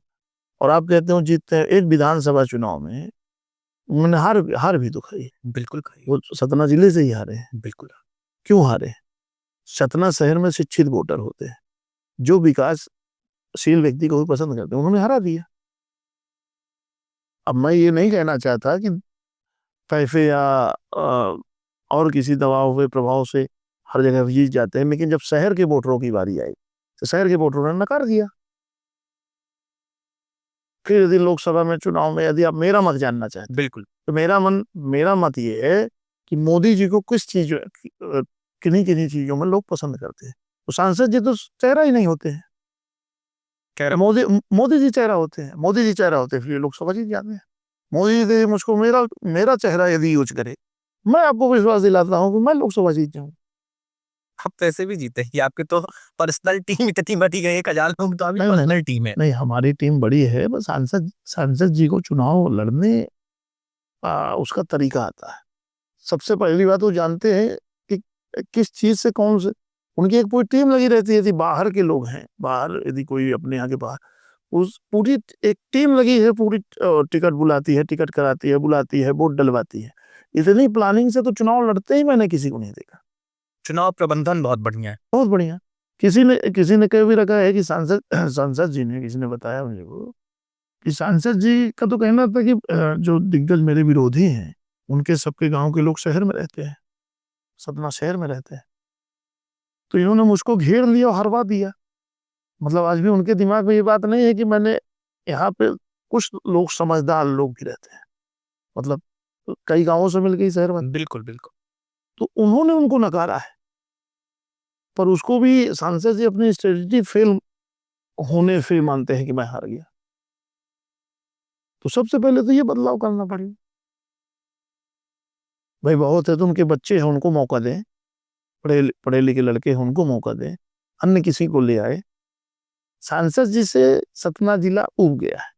और आप कहते हो जीतते हैं। एक विधानसभा चुनाव में उन्होंने हार भी तो खाई। बिल्कुल खाई। वो सतना जिले से ही हारे हैं। बिल्कुल। क्यों हारे? सतना शहर में शिक्षित वोटर होते हैं जो विकासशील व्यक्ति को भी पसंद करते हैं, उन्होंने हरा दिया। अब मैं ये नहीं कहना चाहता कि पैसे या और किसी दबाव के प्रभाव से हर जगह जीत जाते हैं, लेकिन जब शहर के वोटरों की बारी आई तो शहर के वोटरों ने नकार दिया। फिर यदि लोकसभा में चुनाव में यदि आप मेरा मत जानना चाहते बिल्कुल। तो मेरा मत ये है कि मोदी जी को किस चीज किन्हीं किन्हीं चीजों में लोग पसंद करते हैं। तो सांसद जी तो चेहरा ही नहीं होते हैं। मोदी जी चेहरा होते हैं। मोदी जी चेहरा होते हैं फिर लोकसभा जीत जाते हैं। मोदी जी मुझको मेरा चेहरा यदि यूज करे, मैं आपको विश्वास दिलाता हूँ कि मैं लोकसभा जीत जाऊँ। आप पैसे भी जीते हैं, आपके तो पर्सनल टीम इतनी बड़ी गई है, 1000 लोग तो अभी पर्सनल टीम है। नहीं, हमारी टीम बड़ी है। बस सांसद जी को चुनाव लड़ने उसका तरीका आता है। सबसे पहली बात वो जानते हैं कि किस चीज से कौन से, उनकी एक पूरी टीम लगी रहती है। यदि बाहर के लोग हैं, बाहर यदि कोई अपने यहाँ के बाहर, उस पूरी एक टीम लगी है, पूरी टिकट बुलाती है, टिकट कराती है, बुलाती है, वोट डलवाती है। इतनी प्लानिंग से तो चुनाव लड़ते ही मैंने किसी को नहीं देखा। चुनाव प्रबंधन बहुत बढ़िया है। बहुत बढ़िया। किसी ने कह भी रखा है कि सांसद सांसद जी ने, किसी ने बताया मुझे को कि सांसद जी का तो कहना था कि जो दिग्गज मेरे विरोधी हैं उनके सबके गांव के लोग शहर में रहते हैं, सतना शहर में रहते हैं, तो इन्होंने मुझको घेर लिया और हरवा दिया। मतलब आज भी उनके दिमाग में ये बात नहीं है कि मैंने यहाँ पे कुछ लोग समझदार लोग भी रहते हैं, मतलब कई गांवों से मिलकर शहर में, बिल्कुल बिल्कुल। तो उन्होंने उनको नकारा है। पर उसको भी सांसद जी अपनी स्ट्रेटजी फेल होने से मानते हैं कि मैं हार गया। तो सबसे पहले तो ये बदलाव करना पड़ेगा। भाई बहुत है तो उनके बच्चे हैं, उनको मौका दें, पढ़े पढ़े लिखे लड़के हैं उनको मौका दें, अन्य किसी को ले आए। सांसद जी से सतना जिला उब गया है।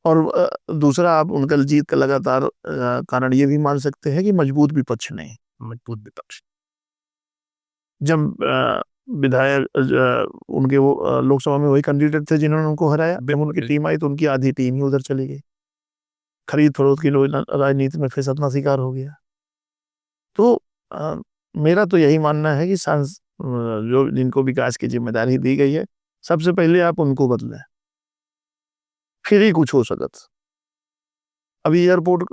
और दूसरा आप उनका जीत का लगातार कारण ये भी मान सकते हैं कि मजबूत विपक्ष नहीं, मजबूत विपक्ष। जब विधायक उनके वो लोकसभा में वही कैंडिडेट थे जिन्होंने उनको हराया, जब उनकी बिल्कुल। टीम आई तो उनकी आधी टीम ही उधर चली गई, खरीद फरोख्त की राजनीति में फिर सतना शिकार हो गया। तो अ, मेरा तो यही मानना है कि जो जिनको विकास की जिम्मेदारी दी गई है, सबसे पहले आप उनको बदलें, फिर ही कुछ हो सकत। अभी एयरपोर्ट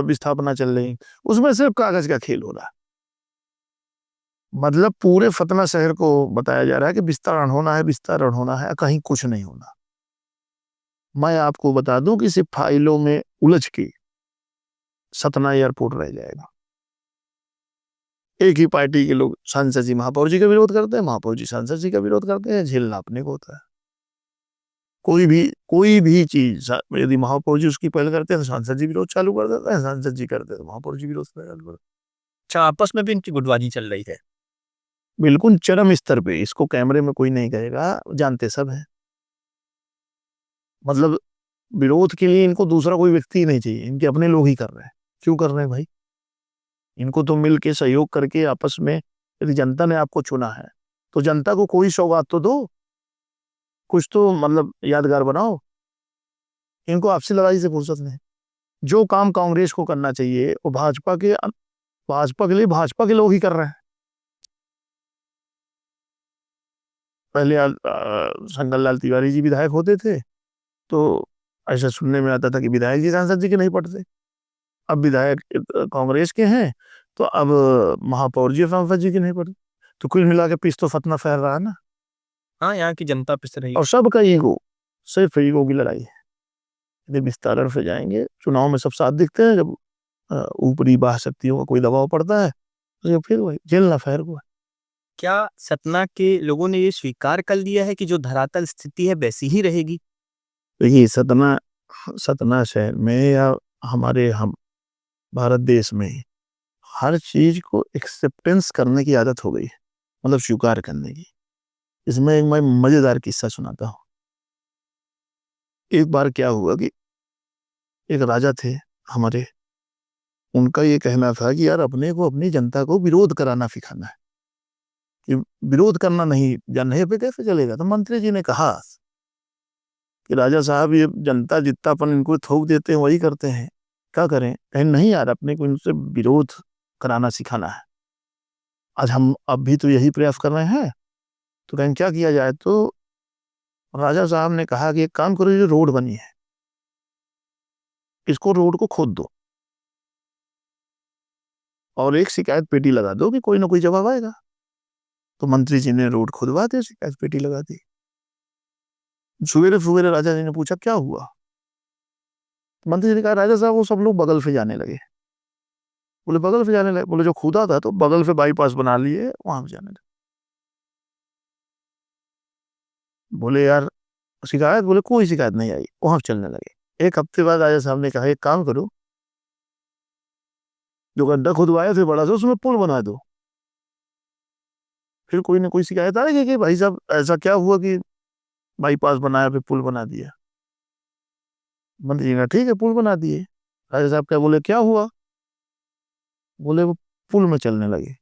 विस्थापना चल रही, उसमें सिर्फ कागज का खेल हो रहा है। मतलब पूरे सतना शहर को बताया जा रहा है कि विस्तारण होना है, विस्तारण होना है, कहीं कुछ नहीं होना। मैं आपको बता दूं कि सिर्फ फाइलों में उलझ के सतना एयरपोर्ट रह जाएगा। एक ही पार्टी के लोग सांसद जी महापौर जी का विरोध करते हैं, महापौर जी सांसद जी का विरोध करते हैं, झेलना अपने को होता है। कोई भी चीज यदि महापौर जी उसकी पहल करते हैं तो सांसद जी विरोध चालू कर देते हैं, सांसद जी करते हैं तो महापौर जी विरोध चालू कर देते हैं। अच्छा, आपस में भी इनकी गुटबाजी चल रही है। बिल्कुल चरम स्तर पे, इसको कैमरे में कोई नहीं कहेगा, जानते सब है। मतलब विरोध के लिए इनको दूसरा कोई व्यक्ति नहीं चाहिए, इनके अपने लोग ही कर रहे हैं। क्यों कर रहे हैं भाई? इनको तो मिल के सहयोग करके आपस में, यदि जनता ने आपको चुना है तो जनता को कोई सौगात तो दो, कुछ तो मतलब यादगार बनाओ। इनको आपसी लड़ाई से फुर्सत नहीं। जो काम कांग्रेस को करना चाहिए वो भाजपा के लिए भाजपा के लोग ही कर रहे हैं। पहले शंकर लाल तिवारी जी विधायक होते थे तो ऐसा सुनने में आता था कि विधायक जी सांसद जी के नहीं पढ़ते। अब विधायक कांग्रेस के हैं तो अब महापौर जी सांसद जी के नहीं पढ़ते। तो कुल मिला के पिस तो फतना फैल रहा है ना। हाँ, यहाँ की जनता पिस रही। और सबका ईगो, सिर्फ ईगो की लड़ाई है। यदि विस्तारण से जाएंगे, चुनाव में सब साथ दिखते हैं, जब ऊपरी बाह शक्तियों का कोई दबाव पड़ता है तो फिर वही झेलना फैर को है। क्या सतना के लोगों ने ये स्वीकार कर लिया है कि जो धरातल स्थिति है वैसी ही रहेगी? तो ये सतना सतना शहर में या हम भारत देश में हर चीज को एक्सेप्टेंस करने की आदत हो गई है, मतलब स्वीकार करने की। इसमें एक मैं मजेदार किस्सा सुनाता हूँ। एक बार क्या हुआ कि एक राजा थे हमारे, उनका ये कहना था कि यार अपने को अपनी जनता को विरोध कराना सिखाना है, कि विरोध करना नहीं जानने पे कैसे चलेगा। तो मंत्री जी ने कहा कि राजा साहब ये जनता जितना अपन इनको थोक देते हैं वही करते हैं, क्या करें? कहीं नहीं यार, अपने को इनसे विरोध कराना सिखाना है। आज हम अब भी तो यही प्रयास कर रहे हैं, तो कहीं क्या किया जाए? तो राजा साहब ने कहा कि एक काम करो, ये रोड बनी है, इसको रोड को खोद दो और एक शिकायत पेटी लगा दो कि कोई ना कोई जवाब आएगा। तो मंत्री जी ने रोड खुदवा दी, शिकायत पेटी लगा दी। सवेरे सवेरे राजा जी ने पूछा क्या हुआ? मंत्री जी ने कहा राजा साहब वो सब लोग बगल से जाने लगे। बोले बगल से जाने लगे? बोले जो खुदा था तो बगल से बाईपास बना लिए, वहां से जाने लगे। बोले यार शिकायत? बोले कोई शिकायत नहीं आई, वहां से चलने लगे। एक हफ्ते बाद राजा साहब ने कहा एक काम करो, जो गड्ढा खुदवाए थे बड़ा सा उसमें पुल बना दो, फिर कोई ना कोई शिकायत आएगी कि भाई साहब ऐसा क्या हुआ कि बाईपास बनाया फिर पुल बना दिया। मंत्री जी ने ठीक है पुल बना दिए। राजा साहब क्या बोले क्या हुआ? बोले वो पुल में चलने लगे।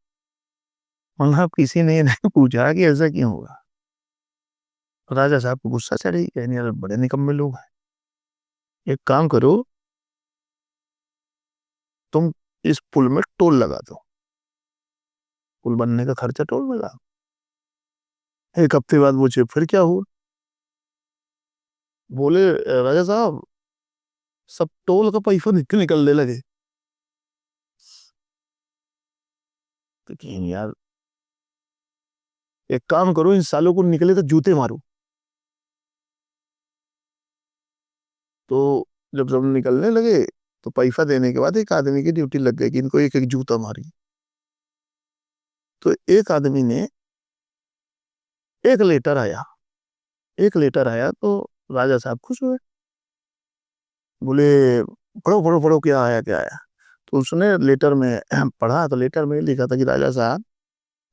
मतलब किसी ने नहीं पूछा कि ऐसा क्यों हुआ। राजा साहब को गुस्सा चढ़ी, कहने यार बड़े निकम्मे लोग हैं, एक काम करो तुम इस पुल में टोल लगा दो, पुल बनने का खर्चा टोल में लगाओ। एक हफ्ते बाद पूछे फिर क्या हुआ? बोले राजा साहब सब टोल का पैसा निकलने लगे। तो कि यार एक काम करो, इन सालों को निकले तो जूते मारो। तो जब सब निकलने लगे तो पैसा देने के बाद एक आदमी की ड्यूटी लग गई कि इनको एक एक जूता मारी। तो एक आदमी ने एक लेटर आया, एक लेटर आया तो राजा साहब खुश हुए। बोले पढ़ो पढ़ो पढ़ो क्या आया क्या आया। तो उसने लेटर में पढ़ा तो लेटर में लिखा था कि राजा साहब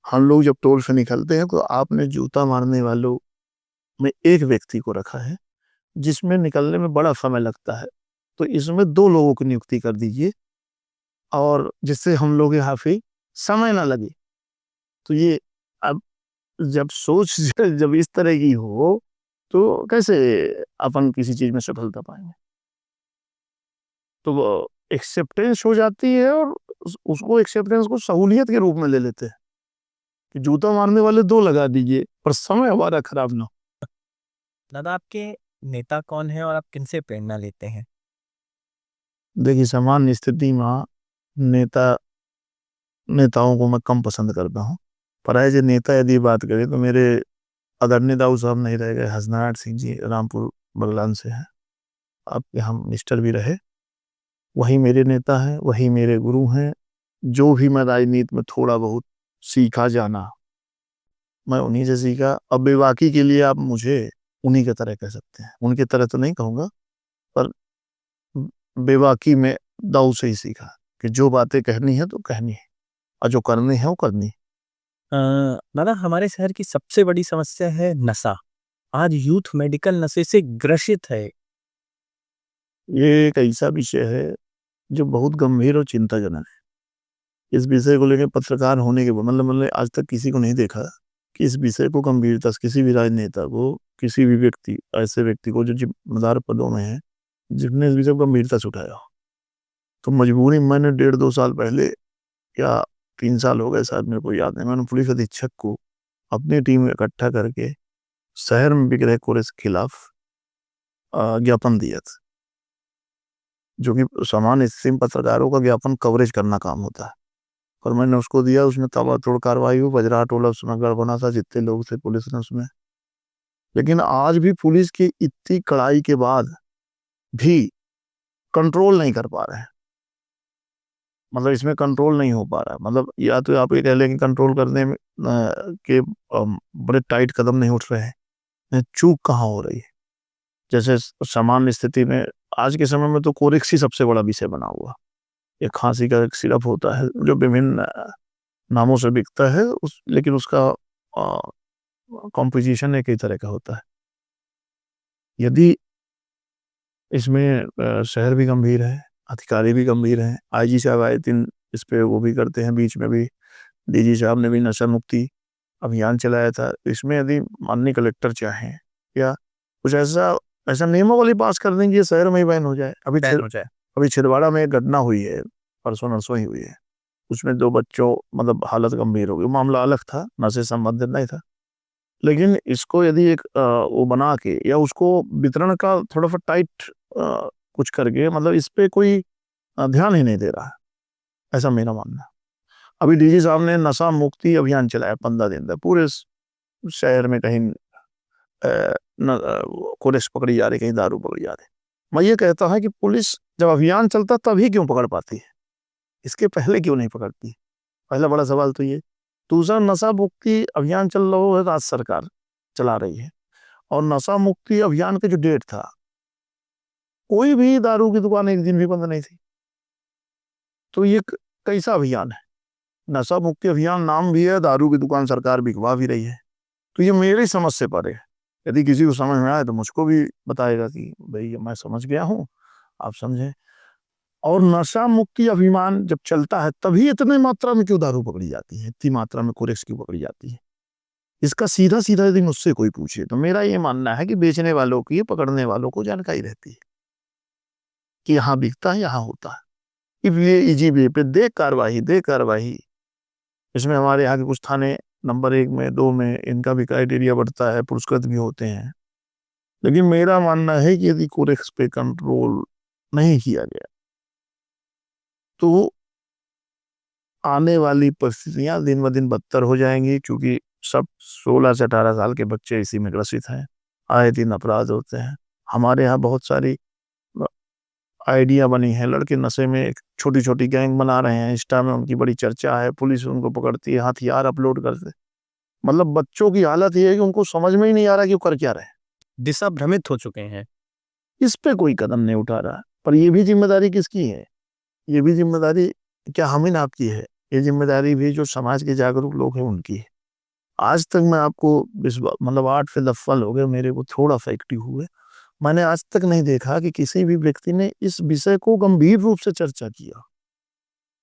हम लोग जब टोल से निकलते हैं तो आपने जूता मारने वालों में एक व्यक्ति को रखा है जिसमें निकलने में बड़ा समय लगता है, तो इसमें 2 लोगों की नियुक्ति कर दीजिए और जिससे हम लोग यहाँ पे समय ना लगे। तो ये अब जब सोच जब इस तरह की हो तो कैसे अपन किसी चीज में सफलता पाएंगे। तो वो एक्सेप्टेंस हो जाती है और उसको एक्सेप्टेंस को सहूलियत के रूप में ले लेते हैं कि जूता मारने वाले 2 लगा दीजिए पर समय हमारा खराब ना हो। दादा, आपके नेता कौन है और आप किनसे प्रेरणा लेते हैं? देखिए सामान्य स्थिति में नेता नेताओं को मैं कम पसंद करता हूँ। पर एज ए नेता यदि बात करें तो मेरे आदरणीय दाऊ साहब नहीं रह गए, हरनारायण सिंह जी रामपुर बगलान से हैं, आपके हम मिनिस्टर भी रहे। वही मेरे नेता हैं, वही मेरे गुरु हैं। जो भी मैं राजनीति में थोड़ा बहुत सीखा जाना मैं उन्हीं से सीखा। अब बेबाकी के लिए आप मुझे उन्हीं की तरह कह सकते हैं, उनकी तरह तो नहीं कहूँगा पर बेबाकी में दाऊ से ही सीखा कि जो बातें कहनी है तो कहनी है और जो करनी है वो करनी है। दादा, हमारे शहर की सबसे बड़ी समस्या है नशा। आज यूथ मेडिकल नशे से ग्रसित है। ये एक ऐसा विषय है जो बहुत गंभीर और चिंताजनक है। इस विषय को लेकर पत्रकार होने के बाद मतलब मैंने आज तक किसी को नहीं देखा कि इस विषय को गंभीरता से किसी भी राजनेता को, किसी भी व्यक्ति, ऐसे व्यक्ति को जो जिम्मेदार पदों में है, जिसने इस विषय को गंभीरता से उठाया हो। तो मजबूरी मैंने 1.5-2 साल पहले या 3 साल हो गए शायद, मेरे को याद नहीं, मैंने पुलिस अधीक्षक को अपनी टीम में इकट्ठा करके शहर में बिक रहे कोरे के खिलाफ ज्ञापन दिया था। जो कि सामान्य स्थिति में पत्रकारों का ज्ञापन कवरेज करना काम होता है, और मैंने उसको दिया। उसमें ताबड़तोड़ कार्रवाई हुई, बजरा टोला उसमें गड़बड़ा था, जितने लोग थे पुलिस ने उसमें। लेकिन आज भी पुलिस की इतनी कड़ाई के बाद भी कंट्रोल नहीं कर पा रहे हैं। मतलब इसमें कंट्रोल नहीं हो पा रहा है। मतलब या तो आप ये कह लें कि कंट्रोल करने में के बड़े टाइट कदम नहीं उठ रहे हैं, चूक कहाँ हो रही है। जैसे सामान्य स्थिति में आज के समय में तो कोरेक्स ही सबसे बड़ा विषय बना हुआ। एक खांसी का एक सिरप होता है जो विभिन्न नामों से बिकता है, लेकिन उसका कॉम्पोजिशन एक ही तरह का होता है। यदि इसमें शहर भी गंभीर है, अधिकारी भी गंभीर हैं। आईजी साहब आए दिन इस पे वो भी करते हैं, बीच में भी डीजी साहब ने भी नशा मुक्ति अभियान चलाया था। इसमें यदि माननीय कलेक्टर चाहें या कुछ ऐसा ऐसा नियमावली पास कर देंगे शहर में ही बैन हो जाए। अभी छिंदवाड़ा में एक घटना हुई है, परसों नरसों ही हुई है। उसमें 2 बच्चों मतलब हालत गंभीर हो गई। मामला अलग था, नशे से संबंधित नहीं था। लेकिन इसको यदि एक वो बना के या उसको वितरण का थोड़ा सा टाइट कुछ करके, मतलब इस पे कोई ध्यान ही नहीं दे रहा है, ऐसा मेरा मानना है। अभी डीजी साहब ने नशा मुक्ति अभियान चलाया 15 दिन तक पूरे शहर में। कहीं कोरेक्स पकड़ी जा रही, कहीं दारू पकड़ी जा रही। मैं ये कहता हूँ कि पुलिस जब अभियान चलता तभी क्यों पकड़ पाती है, इसके पहले क्यों नहीं पकड़ती? पहला बड़ा सवाल तो ये। दूसरा, नशा मुक्ति अभियान चल रहा है, राज्य सरकार चला रही है, और नशा मुक्ति अभियान का जो डेट था, कोई भी दारू की दुकान एक दिन भी बंद नहीं थी। तो ये कैसा अभियान है? नशा मुक्ति अभियान नाम भी है, दारू की दुकान सरकार बिकवा भी रही है। तो ये मेरी समझ से परे है। यदि किसी को समझ में आए तो मुझको भी बताएगा कि भाई मैं समझ गया हूँ, आप समझें। और नशा मुक्ति अभियान जब चलता है तभी इतनी मात्रा में क्यों दारू पकड़ी जाती है, इतनी मात्रा में कोरेक्स क्यों पकड़ी जाती है? इसका सीधा सीधा यदि मुझसे कोई पूछे तो मेरा ये मानना है कि बेचने वालों की, पकड़ने वालों को जानकारी रहती है कि यहाँ बिकता है, यहाँ होता है। इसलिए ईजीबी पे दे कार्रवाई, दे कार्रवाई। इसमें हमारे यहाँ के कुछ थाने नंबर 1 में, 2 में इनका भी क्राइटेरिया बढ़ता है, पुरस्कृत भी होते हैं। लेकिन मेरा मानना है कि यदि कोरेक्स पे कंट्रोल नहीं किया गया तो आने वाली परिस्थितियां दिन ब दिन बदतर हो जाएंगी, क्योंकि सब 16 से 18 साल के बच्चे इसी में ग्रसित हैं। आए दिन अपराध होते हैं। हमारे यहाँ बहुत सारी आइडिया बनी है, लड़के नशे में छोटी छोटी गैंग बना रहे हैं, इंस्टा में उनकी बड़ी चर्चा है, पुलिस उनको पकड़ती है, हथियार अपलोड करते। मतलब बच्चों की हालत ये है कि उनको समझ में ही नहीं आ रहा कि वो कर क्या रहे हैं। दिशा भ्रमित हो चुके हैं। इस पे कोई कदम नहीं उठा रहा। पर ये भी जिम्मेदारी किसकी है? ये भी जिम्मेदारी क्या हम ही ना आपकी है? ये जिम्मेदारी भी जो समाज के जागरूक लोग हैं उनकी है। आज तक मैं आपको मतलब 8 से 10 साल हो गए मेरे को थोड़ा सा एक्टिव हुए, मैंने आज तक नहीं देखा कि किसी भी व्यक्ति ने इस विषय को गंभीर रूप से चर्चा किया।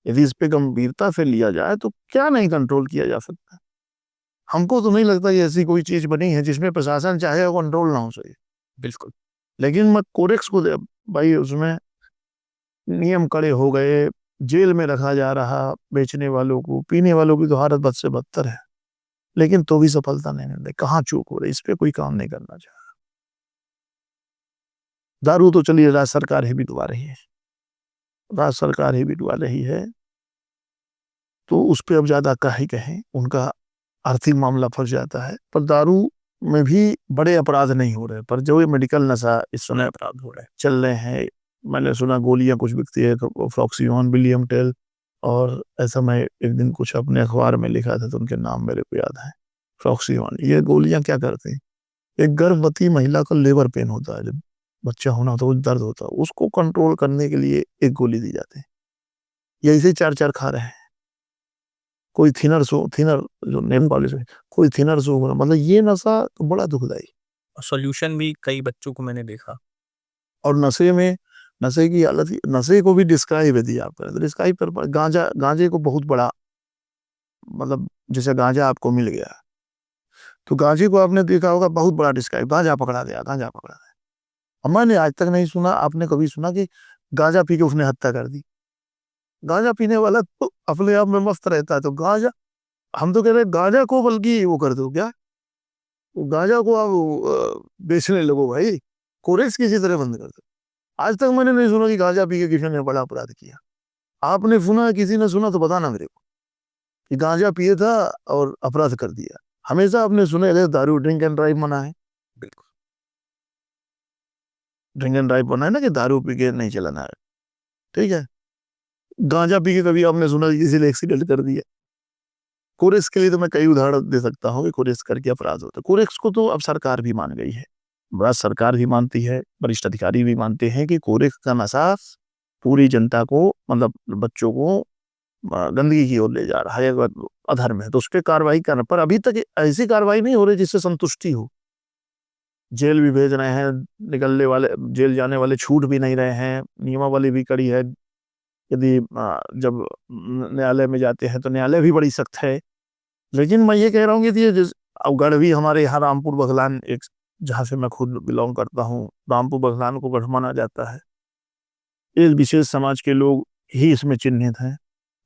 यदि इस पे गंभीरता से लिया जाए तो क्या नहीं कंट्रोल किया जा सकता? हमको तो नहीं लगता कि ऐसी कोई चीज बनी है जिसमें प्रशासन चाहे कंट्रोल ना हो सके। बिल्कुल। लेकिन मैं कोरेक्स को भाई उसमें नियम कड़े हो गए, जेल में रखा जा रहा बेचने वालों को, पीने वालों की तो हालत बद से बदतर है, लेकिन तो भी सफलता नहीं मिल रही। कहाँ चूक हो रही? इस पे कोई काम नहीं करना चाह रहा। दारू तो चलिए राज्य सरकार ही बिटवा रही है, राज्य सरकार ही बिटवा रही है, तो उस पे अब ज्यादा क्या ही कहें, उनका आर्थिक मामला फंस जाता है। पर दारू में भी बड़े अपराध नहीं हो रहे, पर जो ये मेडिकल नशा इस समय अपराध हो रहे हैं, चल रहे हैं। मैंने सुना गोलियां कुछ बिकती है, फ्लॉक्सीन, विलियम टेल, और ऐसा मैं एक दिन कुछ अपने अखबार में लिखा था तो उनके नाम मेरे को याद है। फ्लॉक्सीन, ये गोलियां क्या करती हैं? एक गर्भवती महिला का लेबर पेन होता है, जब बच्चा होना होता है, दर्द होता है, उसको कंट्रोल करने के लिए एक गोली दी जाती है। ये ऐसे 4-4 खा रहे हैं। कोई थिनर जो नेल पॉलिश है, कोई थिनर सो, मतलब ये नशा तो बड़ा दुखदाई। सॉल्यूशन भी कई बच्चों को मैंने देखा। और नशे में, नशे की हालत, नशे को भी डिस्क्राइब है दिया आपने, तो डिस्क्राइब पर गांजे को बहुत बड़ा, मतलब जैसे गांजा आपको मिल गया तो गांजे को आपने देखा होगा बहुत बड़ा डिस्क्राइब, गांजा पकड़ा गया, गांजा पकड़ा गया। और मैंने आज तक नहीं सुना, आपने कभी सुना कि गांजा पी के उसने हत्या कर दी? गांजा पीने वाला तो अपने आप में मस्त रहता है, तो गांजा, हम तो कह रहे हैं गांजा को बल्कि वो कर दो क्या, वो गांजा को आप बेचने लगो भाई, कोरेक्स किसी तरह बंद कर दो। आज तक मैंने नहीं सुना कि गांजा पी के किसी ने बड़ा अपराध किया। आपने सुना, किसी ने सुना तो बताना मेरे को कि गांजा पिए था और अपराध कर दिया। हमेशा आपने सुना है दारू, ड्रिंक एंड ड्राइव मना है। बिल्कुल। ड्रिंक एंड ड्राइव मना है ना, कि दारू पी के नहीं चलाना है, ठीक है। गांजा पी के कभी आपने सुना किसी ने एक्सीडेंट कर दिया? कोरेक्स के लिए तो मैं कई उदाहरण दे सकता हूँ कि कोरेक्स करके अपराध होता है। कोरेक्स को तो अब सरकार भी मान गई है, बस सरकार भी मानती है, वरिष्ठ अधिकारी भी मानते हैं कि कोरेक्स का नशा पूरी जनता को, मतलब बच्चों को गंदगी की ओर ले जा रहा है, अधर्म है, तो उस पर कार्रवाई करना। पर अभी तक ऐसी कार्रवाई नहीं हो रही जिससे संतुष्टि हो। जेल भी भेज रहे हैं, निकलने वाले, जेल जाने वाले छूट भी नहीं रहे हैं, नियमावली भी कड़ी है। यदि जब न्यायालय में जाते हैं तो न्यायालय भी बड़ी सख्त है। लेकिन मैं ये कह रहा हूँ कि ये अवगढ़ भी, हमारे यहाँ रामपुर बघलान, एक जहाँ से मैं खुद बिलोंग करता हूँ, रामपुर बघलान को गढ़ माना जाता है। एक विशेष समाज के लोग ही इसमें चिन्हित हैं।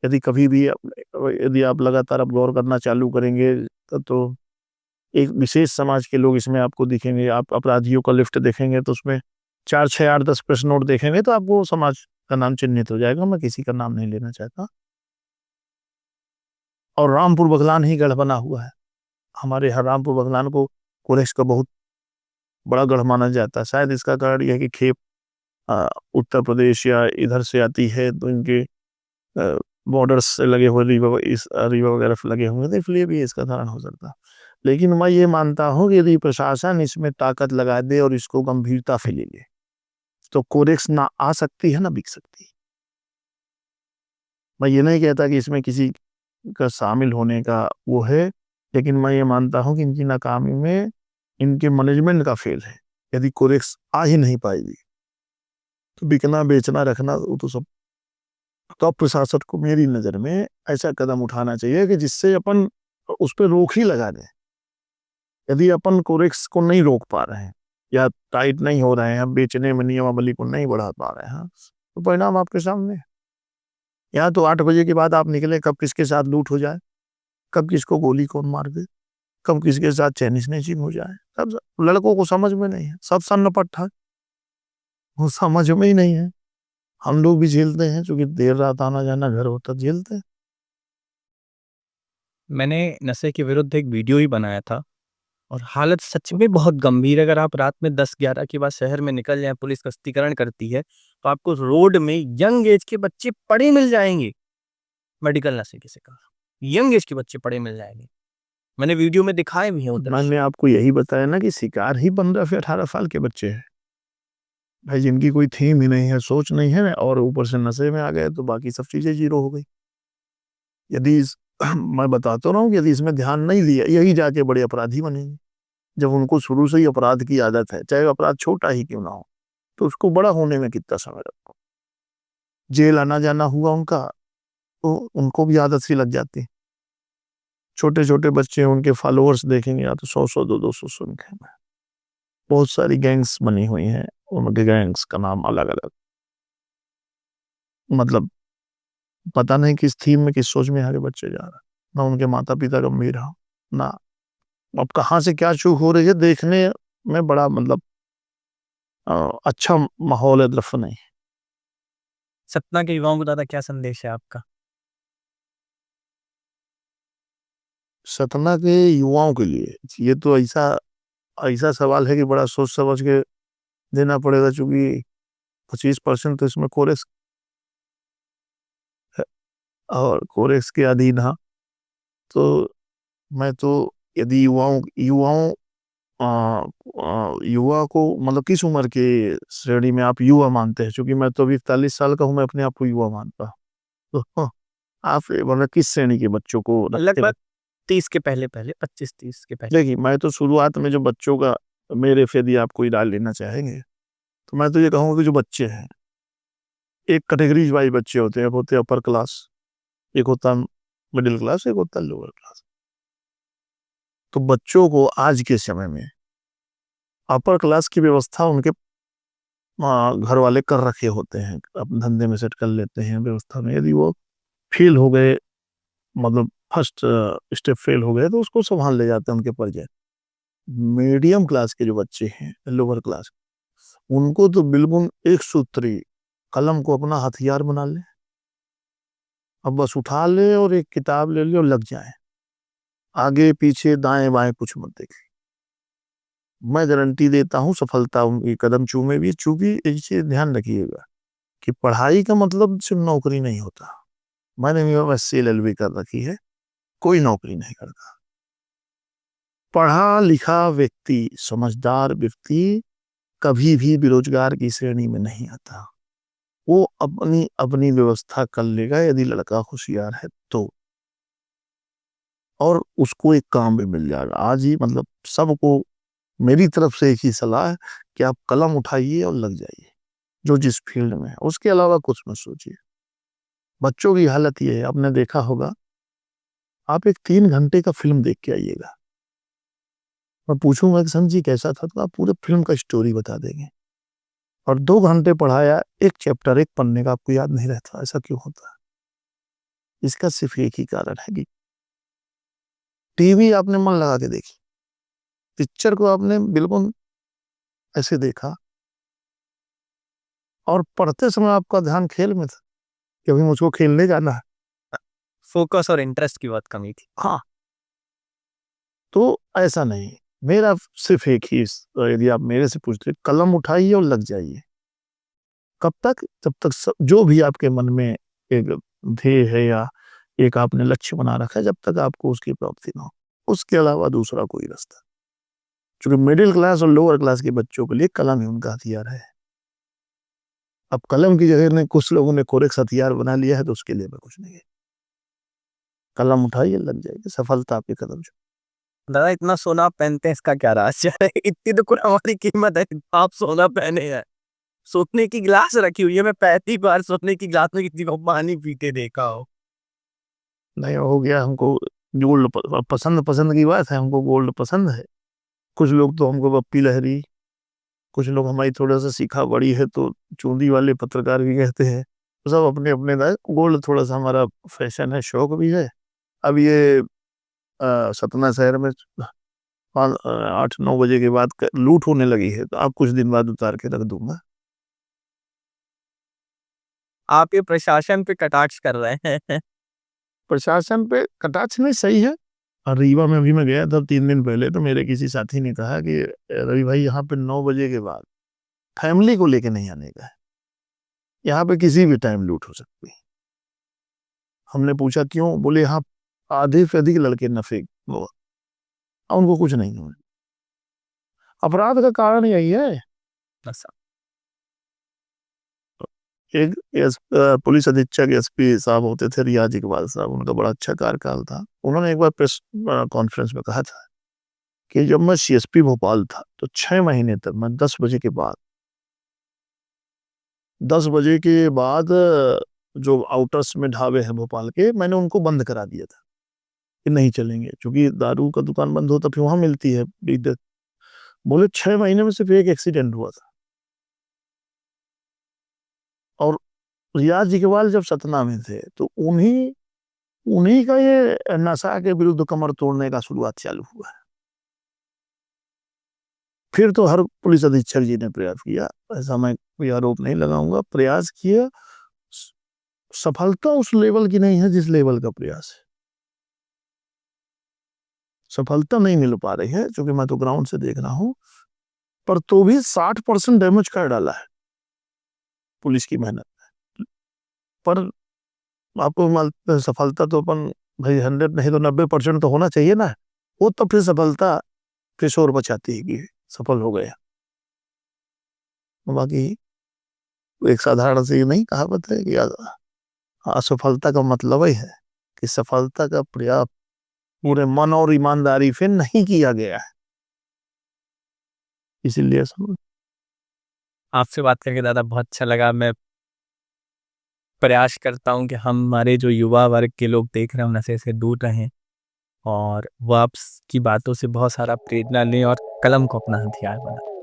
यदि कभी भी यदि आप लगातार आप गौर करना चालू करेंगे तो एक विशेष समाज के लोग इसमें आपको दिखेंगे। आप अपराधियों का लिस्ट देखेंगे तो उसमें 4, 6, 8, 10 प्रश्न नोट देखेंगे तो आपको समाज का नाम चिन्हित हो जाएगा। मैं किसी का नाम नहीं लेना चाहता। और रामपुर बघलान ही गढ़ बना हुआ है। हमारे यहाँ रामपुर बघलान को कोरेक्स का बहुत बड़ा गढ़ माना जाता है। शायद इसका कारण यह है कि खेप उत्तर प्रदेश या इधर से आती है, तो इनके बॉर्डर्स से लगे हुए रिवर, इस रिवर वगैरह से लगे हुए थे, इसलिए भी इसका कारण हो सकता है। लेकिन मैं ये मानता हूँ कि यदि प्रशासन इसमें ताकत लगा दे और इसको गंभीरता से ले ले तो कोरेक्स ना आ सकती है ना बिक सकती। मैं ये नहीं कहता कि इसमें किसी का शामिल होने का वो है, लेकिन मैं ये मानता हूँ कि इनकी नाकामी में इनके मैनेजमेंट का फेल है। यदि कोरेक्स आ ही नहीं पाएगी तो बिकना, बेचना, रखना वो तो सब, तो अब प्रशासन को मेरी नज़र में ऐसा कदम उठाना चाहिए कि जिससे अपन उस पर रोक ही लगा दें। यदि अपन कोरेक्स को नहीं रोक पा रहे हैं या टाइट नहीं हो रहे हैं, बेचने में नियमावली को नहीं बढ़ा पा रहे हैं, तो परिणाम आपके सामने। यहाँ तो 8 बजे के बाद आप निकले, कब किसके साथ लूट हो जाए, कब किसको गोली कौन मार दे, कब किसके साथ चैनी स्नैचिंग हो जाए, सब लड़कों को समझ में नहीं है, सब सन्नाटा है, वो समझ में ही नहीं है। हम लोग भी झेलते हैं, क्योंकि देर रात आना जाना घर होता, झेलते हैं। मैंने नशे के विरुद्ध एक वीडियो ही बनाया था और हालत सच में बहुत गंभीर है। अगर आप रात में 10-11 के बाद शहर में निकल जाएं, पुलिस गश्तीकरण करती है, तो आपको रोड में यंग एज के बच्चे पड़े मिल जाएंगे, मेडिकल नशे के शिकार यंग एज के बच्चे पड़े मिल जाएंगे। मैंने वीडियो में दिखाए भी हैं वो दृश्य। मैंने आपको यही बताया ना कि शिकार ही 15 से 18 साल के बच्चे हैं भाई, जिनकी कोई थीम ही नहीं है, सोच नहीं है, और ऊपर से नशे में आ गए तो बाकी सब चीजें जीरो हो गई। यदि मैं बताता रहा हूँ, यदि इसमें ध्यान नहीं दिया, यही जाके बड़े अपराधी बनेंगे। जब उनको शुरू से ही अपराध की आदत है, चाहे अपराध छोटा ही क्यों ना हो, तो उसको बड़ा होने में कितना समय लगता। जेल आना जाना हुआ उनका, तो उनको भी आदत सी लग जाती है। छोटे छोटे बच्चे, उनके फॉलोअर्स देखेंगे या तो 100 200 संख्या में, बहुत सारी गैंग्स बनी हुई हैं, उनके गैंग्स का नाम अलग अलग, मतलब पता नहीं किस थीम में, किस सोच में आगे बच्चे जा रहे हैं। ना उनके माता पिता गंभीर हो, ना अब कहाँ से क्या चूक हो रही है, देखने में बड़ा मतलब अच्छा माहौल है, तरफ नहीं। सतना के युवाओं को दादा क्या संदेश है आपका? सतना के युवाओं के लिए ये तो ऐसा ऐसा सवाल है कि बड़ा सोच समझ के देना पड़ेगा, क्योंकि 25% तो इसमें कोरेक्स है, और कोरेक्स के अधीन। हाँ, तो मैं तो यदि युवाओं युवाओं युवा को मतलब किस उम्र के श्रेणी में आप युवा मानते हैं, क्योंकि मैं तो अभी 41 साल का हूं, मैं अपने आप को युवा मानता हूं। तो आप मतलब किस श्रेणी के बच्चों को रखते हैं? लगभग 30 के पहले पहले, 25-30 के पहले। देखिए, मैं तो शुरुआत में जो बच्चों का, मेरे से यदि आप कोई राय लेना चाहेंगे, तो मैं तो ये कहूँगा कि जो बच्चे हैं, एक कैटेगरीज वाइज बच्चे होते हैं, एक होते हैं अपर क्लास, एक होता मिडिल क्लास, एक होता लोअर क्लास। तो बच्चों को आज के समय में अपर क्लास की व्यवस्था उनके घर वाले कर रखे होते हैं, अपने धंधे में सेट कर लेते हैं व्यवस्था में। यदि वो फेल हो गए, मतलब फर्स्ट स्टेप फेल हो गए, तो उसको संभाल ले जाते हैं उनके परिजन। मीडियम क्लास के जो बच्चे हैं, लोअर क्लास, उनको तो बिल्कुल एक सूत्री, कलम को अपना हथियार बना ले, अब बस उठा ले और एक किताब ले ले और लग जाए, आगे पीछे दाएं बाएं कुछ मत देखे। मैं गारंटी देता हूं सफलता उनकी कदम चूमे भी। चूंकि एक चीज ध्यान रखिएगा कि पढ़ाई का मतलब सिर्फ नौकरी नहीं होता। मैंने एमएससी एलएलबी कर रखी है, कोई नौकरी नहीं करता। पढ़ा लिखा व्यक्ति, समझदार व्यक्ति कभी भी बेरोजगार की श्रेणी में नहीं आता। वो अपनी अपनी व्यवस्था कर लेगा, यदि लड़का होशियार है तो, और उसको एक काम भी मिल जाएगा। आज ही मतलब सबको मेरी तरफ से एक ही सलाह है कि आप कलम उठाइए और लग जाइए, जो जिस फील्ड में है, उसके अलावा कुछ मत सोचिए। बच्चों की हालत ये है, आपने देखा होगा, आप एक 3 घंटे का फिल्म देख के आइएगा, मैं पूछूंगा कि संजय कैसा था, तो आप पूरे फिल्म का स्टोरी बता देंगे। और 2 घंटे पढ़ाया, एक चैप्टर, एक पन्ने का आपको याद नहीं रहता। ऐसा क्यों होता है? इसका सिर्फ एक ही कारण है कि टीवी आपने मन लगा के देखी, पिक्चर को आपने बिल्कुल ऐसे देखा, और पढ़ते समय आपका ध्यान खेल में था कि अभी मुझको खेलने जाना है। फोकस और इंटरेस्ट की बहुत कमी थी। हाँ, तो ऐसा नहीं। मेरा सिर्फ एक ही यदि आप मेरे से पूछते, कलम उठाइए और लग जाइए। कब तक? जब तक जो भी आपके मन में एक ध्येय है या एक आपने लक्ष्य बना रखा है, जब तक आपको उसकी प्राप्ति ना हो, उसके अलावा दूसरा कोई रास्ता। क्योंकि मिडिल क्लास और लोअर क्लास के बच्चों के लिए कलम ही उनका हथियार है। अब कलम की जगह ने कुछ लोगों ने कोरेक्स हथियार बना लिया है, तो उसके लिए मैं कुछ नहीं है। कलम उठाइए, लग जाएगी, सफलता आपके कदम से। दादा इतना सोना आप पहनते हैं, इसका क्या राज है? इतनी तो कुछ हमारी कीमत है, आप सोना पहने हैं। सोने की गिलास रखी हुई है, मैं पहली बार सोने की गिलास में किसी को पानी पीते देखा हो। नहीं हो गया हमको गोल्ड पसंद, पसंद की बात है, हमको गोल्ड पसंद है। कुछ लोग तो हमको पप्पी लहरी, कुछ लोग हमारी थोड़ा सा सीखा बड़ी है तो चूंदी वाले पत्रकार भी कहते हैं। तो सब अपने अपने गोल्ड थोड़ा सा हमारा फैशन है, शौक भी है। अब ये सतना शहर में 8-9 बजे के बाद लूट होने लगी है, तो आप कुछ दिन बाद उतार के रख दूंगा। आप ये प्रशासन पे कटाक्ष कर रहे हैं। प्रशासन पे कटाक्ष नहीं सही है। और रीवा में अभी मैं गया था 3 दिन पहले, तो मेरे किसी साथी ने कहा कि रवि भाई यहाँ पे 9 बजे के बाद फैमिली को लेके नहीं आने का है, यहाँ पे किसी भी टाइम लूट हो सकती है। हमने पूछा क्यों, बोले यहाँ आधे से अधिक लड़के नफे वो, उनको कुछ नहीं हुआ। अपराध का कारण यही है। ऐसा एक पुलिस अधीक्षक एसपी साहब होते थे, रियाज इकबाल साहब, उनका बड़ा अच्छा कार्यकाल था। उन्होंने एक बार प्रेस कॉन्फ्रेंस में कहा था कि जब मैं सीएसपी भोपाल था तो 6 महीने तक मैं 10 बजे के बाद 10 बजे के बाद जो आउटर्स में ढाबे हैं भोपाल के, मैंने उनको बंद करा दिया था कि नहीं चलेंगे, क्योंकि दारू का दुकान बंद होता फिर वहां मिलती है इज्जत। बोले 6 महीने में सिर्फ एक एक्सीडेंट हुआ था। और रियाज इकबाल जब सतना में थे तो उन्हीं उन्हीं का ये नशा के विरुद्ध कमर तोड़ने का शुरुआत चालू हुआ है। फिर तो हर पुलिस अधीक्षक जी ने प्रयास किया, ऐसा मैं कोई आरोप नहीं लगाऊंगा, प्रयास किया। सफलता उस लेवल की नहीं है जिस लेवल का प्रयास है। सफलता नहीं मिल पा रही है, क्योंकि मैं तो ग्राउंड से देख रहा हूं, पर तो भी 60% डैमेज कर डाला है पुलिस की मेहनत। पर आपको सफलता तो अपन भाई 100 नहीं तो 90% तो होना चाहिए ना, वो तो फिर सफलता फिर शोर बचाती है कि सफल हो गया। बाकी एक साधारण सी नहीं कहावत है कि असफलता का मतलब ही है कि सफलता का प्रयास पूरे मन और ईमानदारी से नहीं किया गया है, इसीलिए आपसे बात करके दादा बहुत अच्छा लगा। मैं प्रयास करता हूँ कि हमारे जो युवा वर्ग के लोग देख रहे हैं नशे से दूर रहें और वो आपकी बातों से बहुत सारा प्रेरणा लें और कलम को अपना हथियार बनाएं।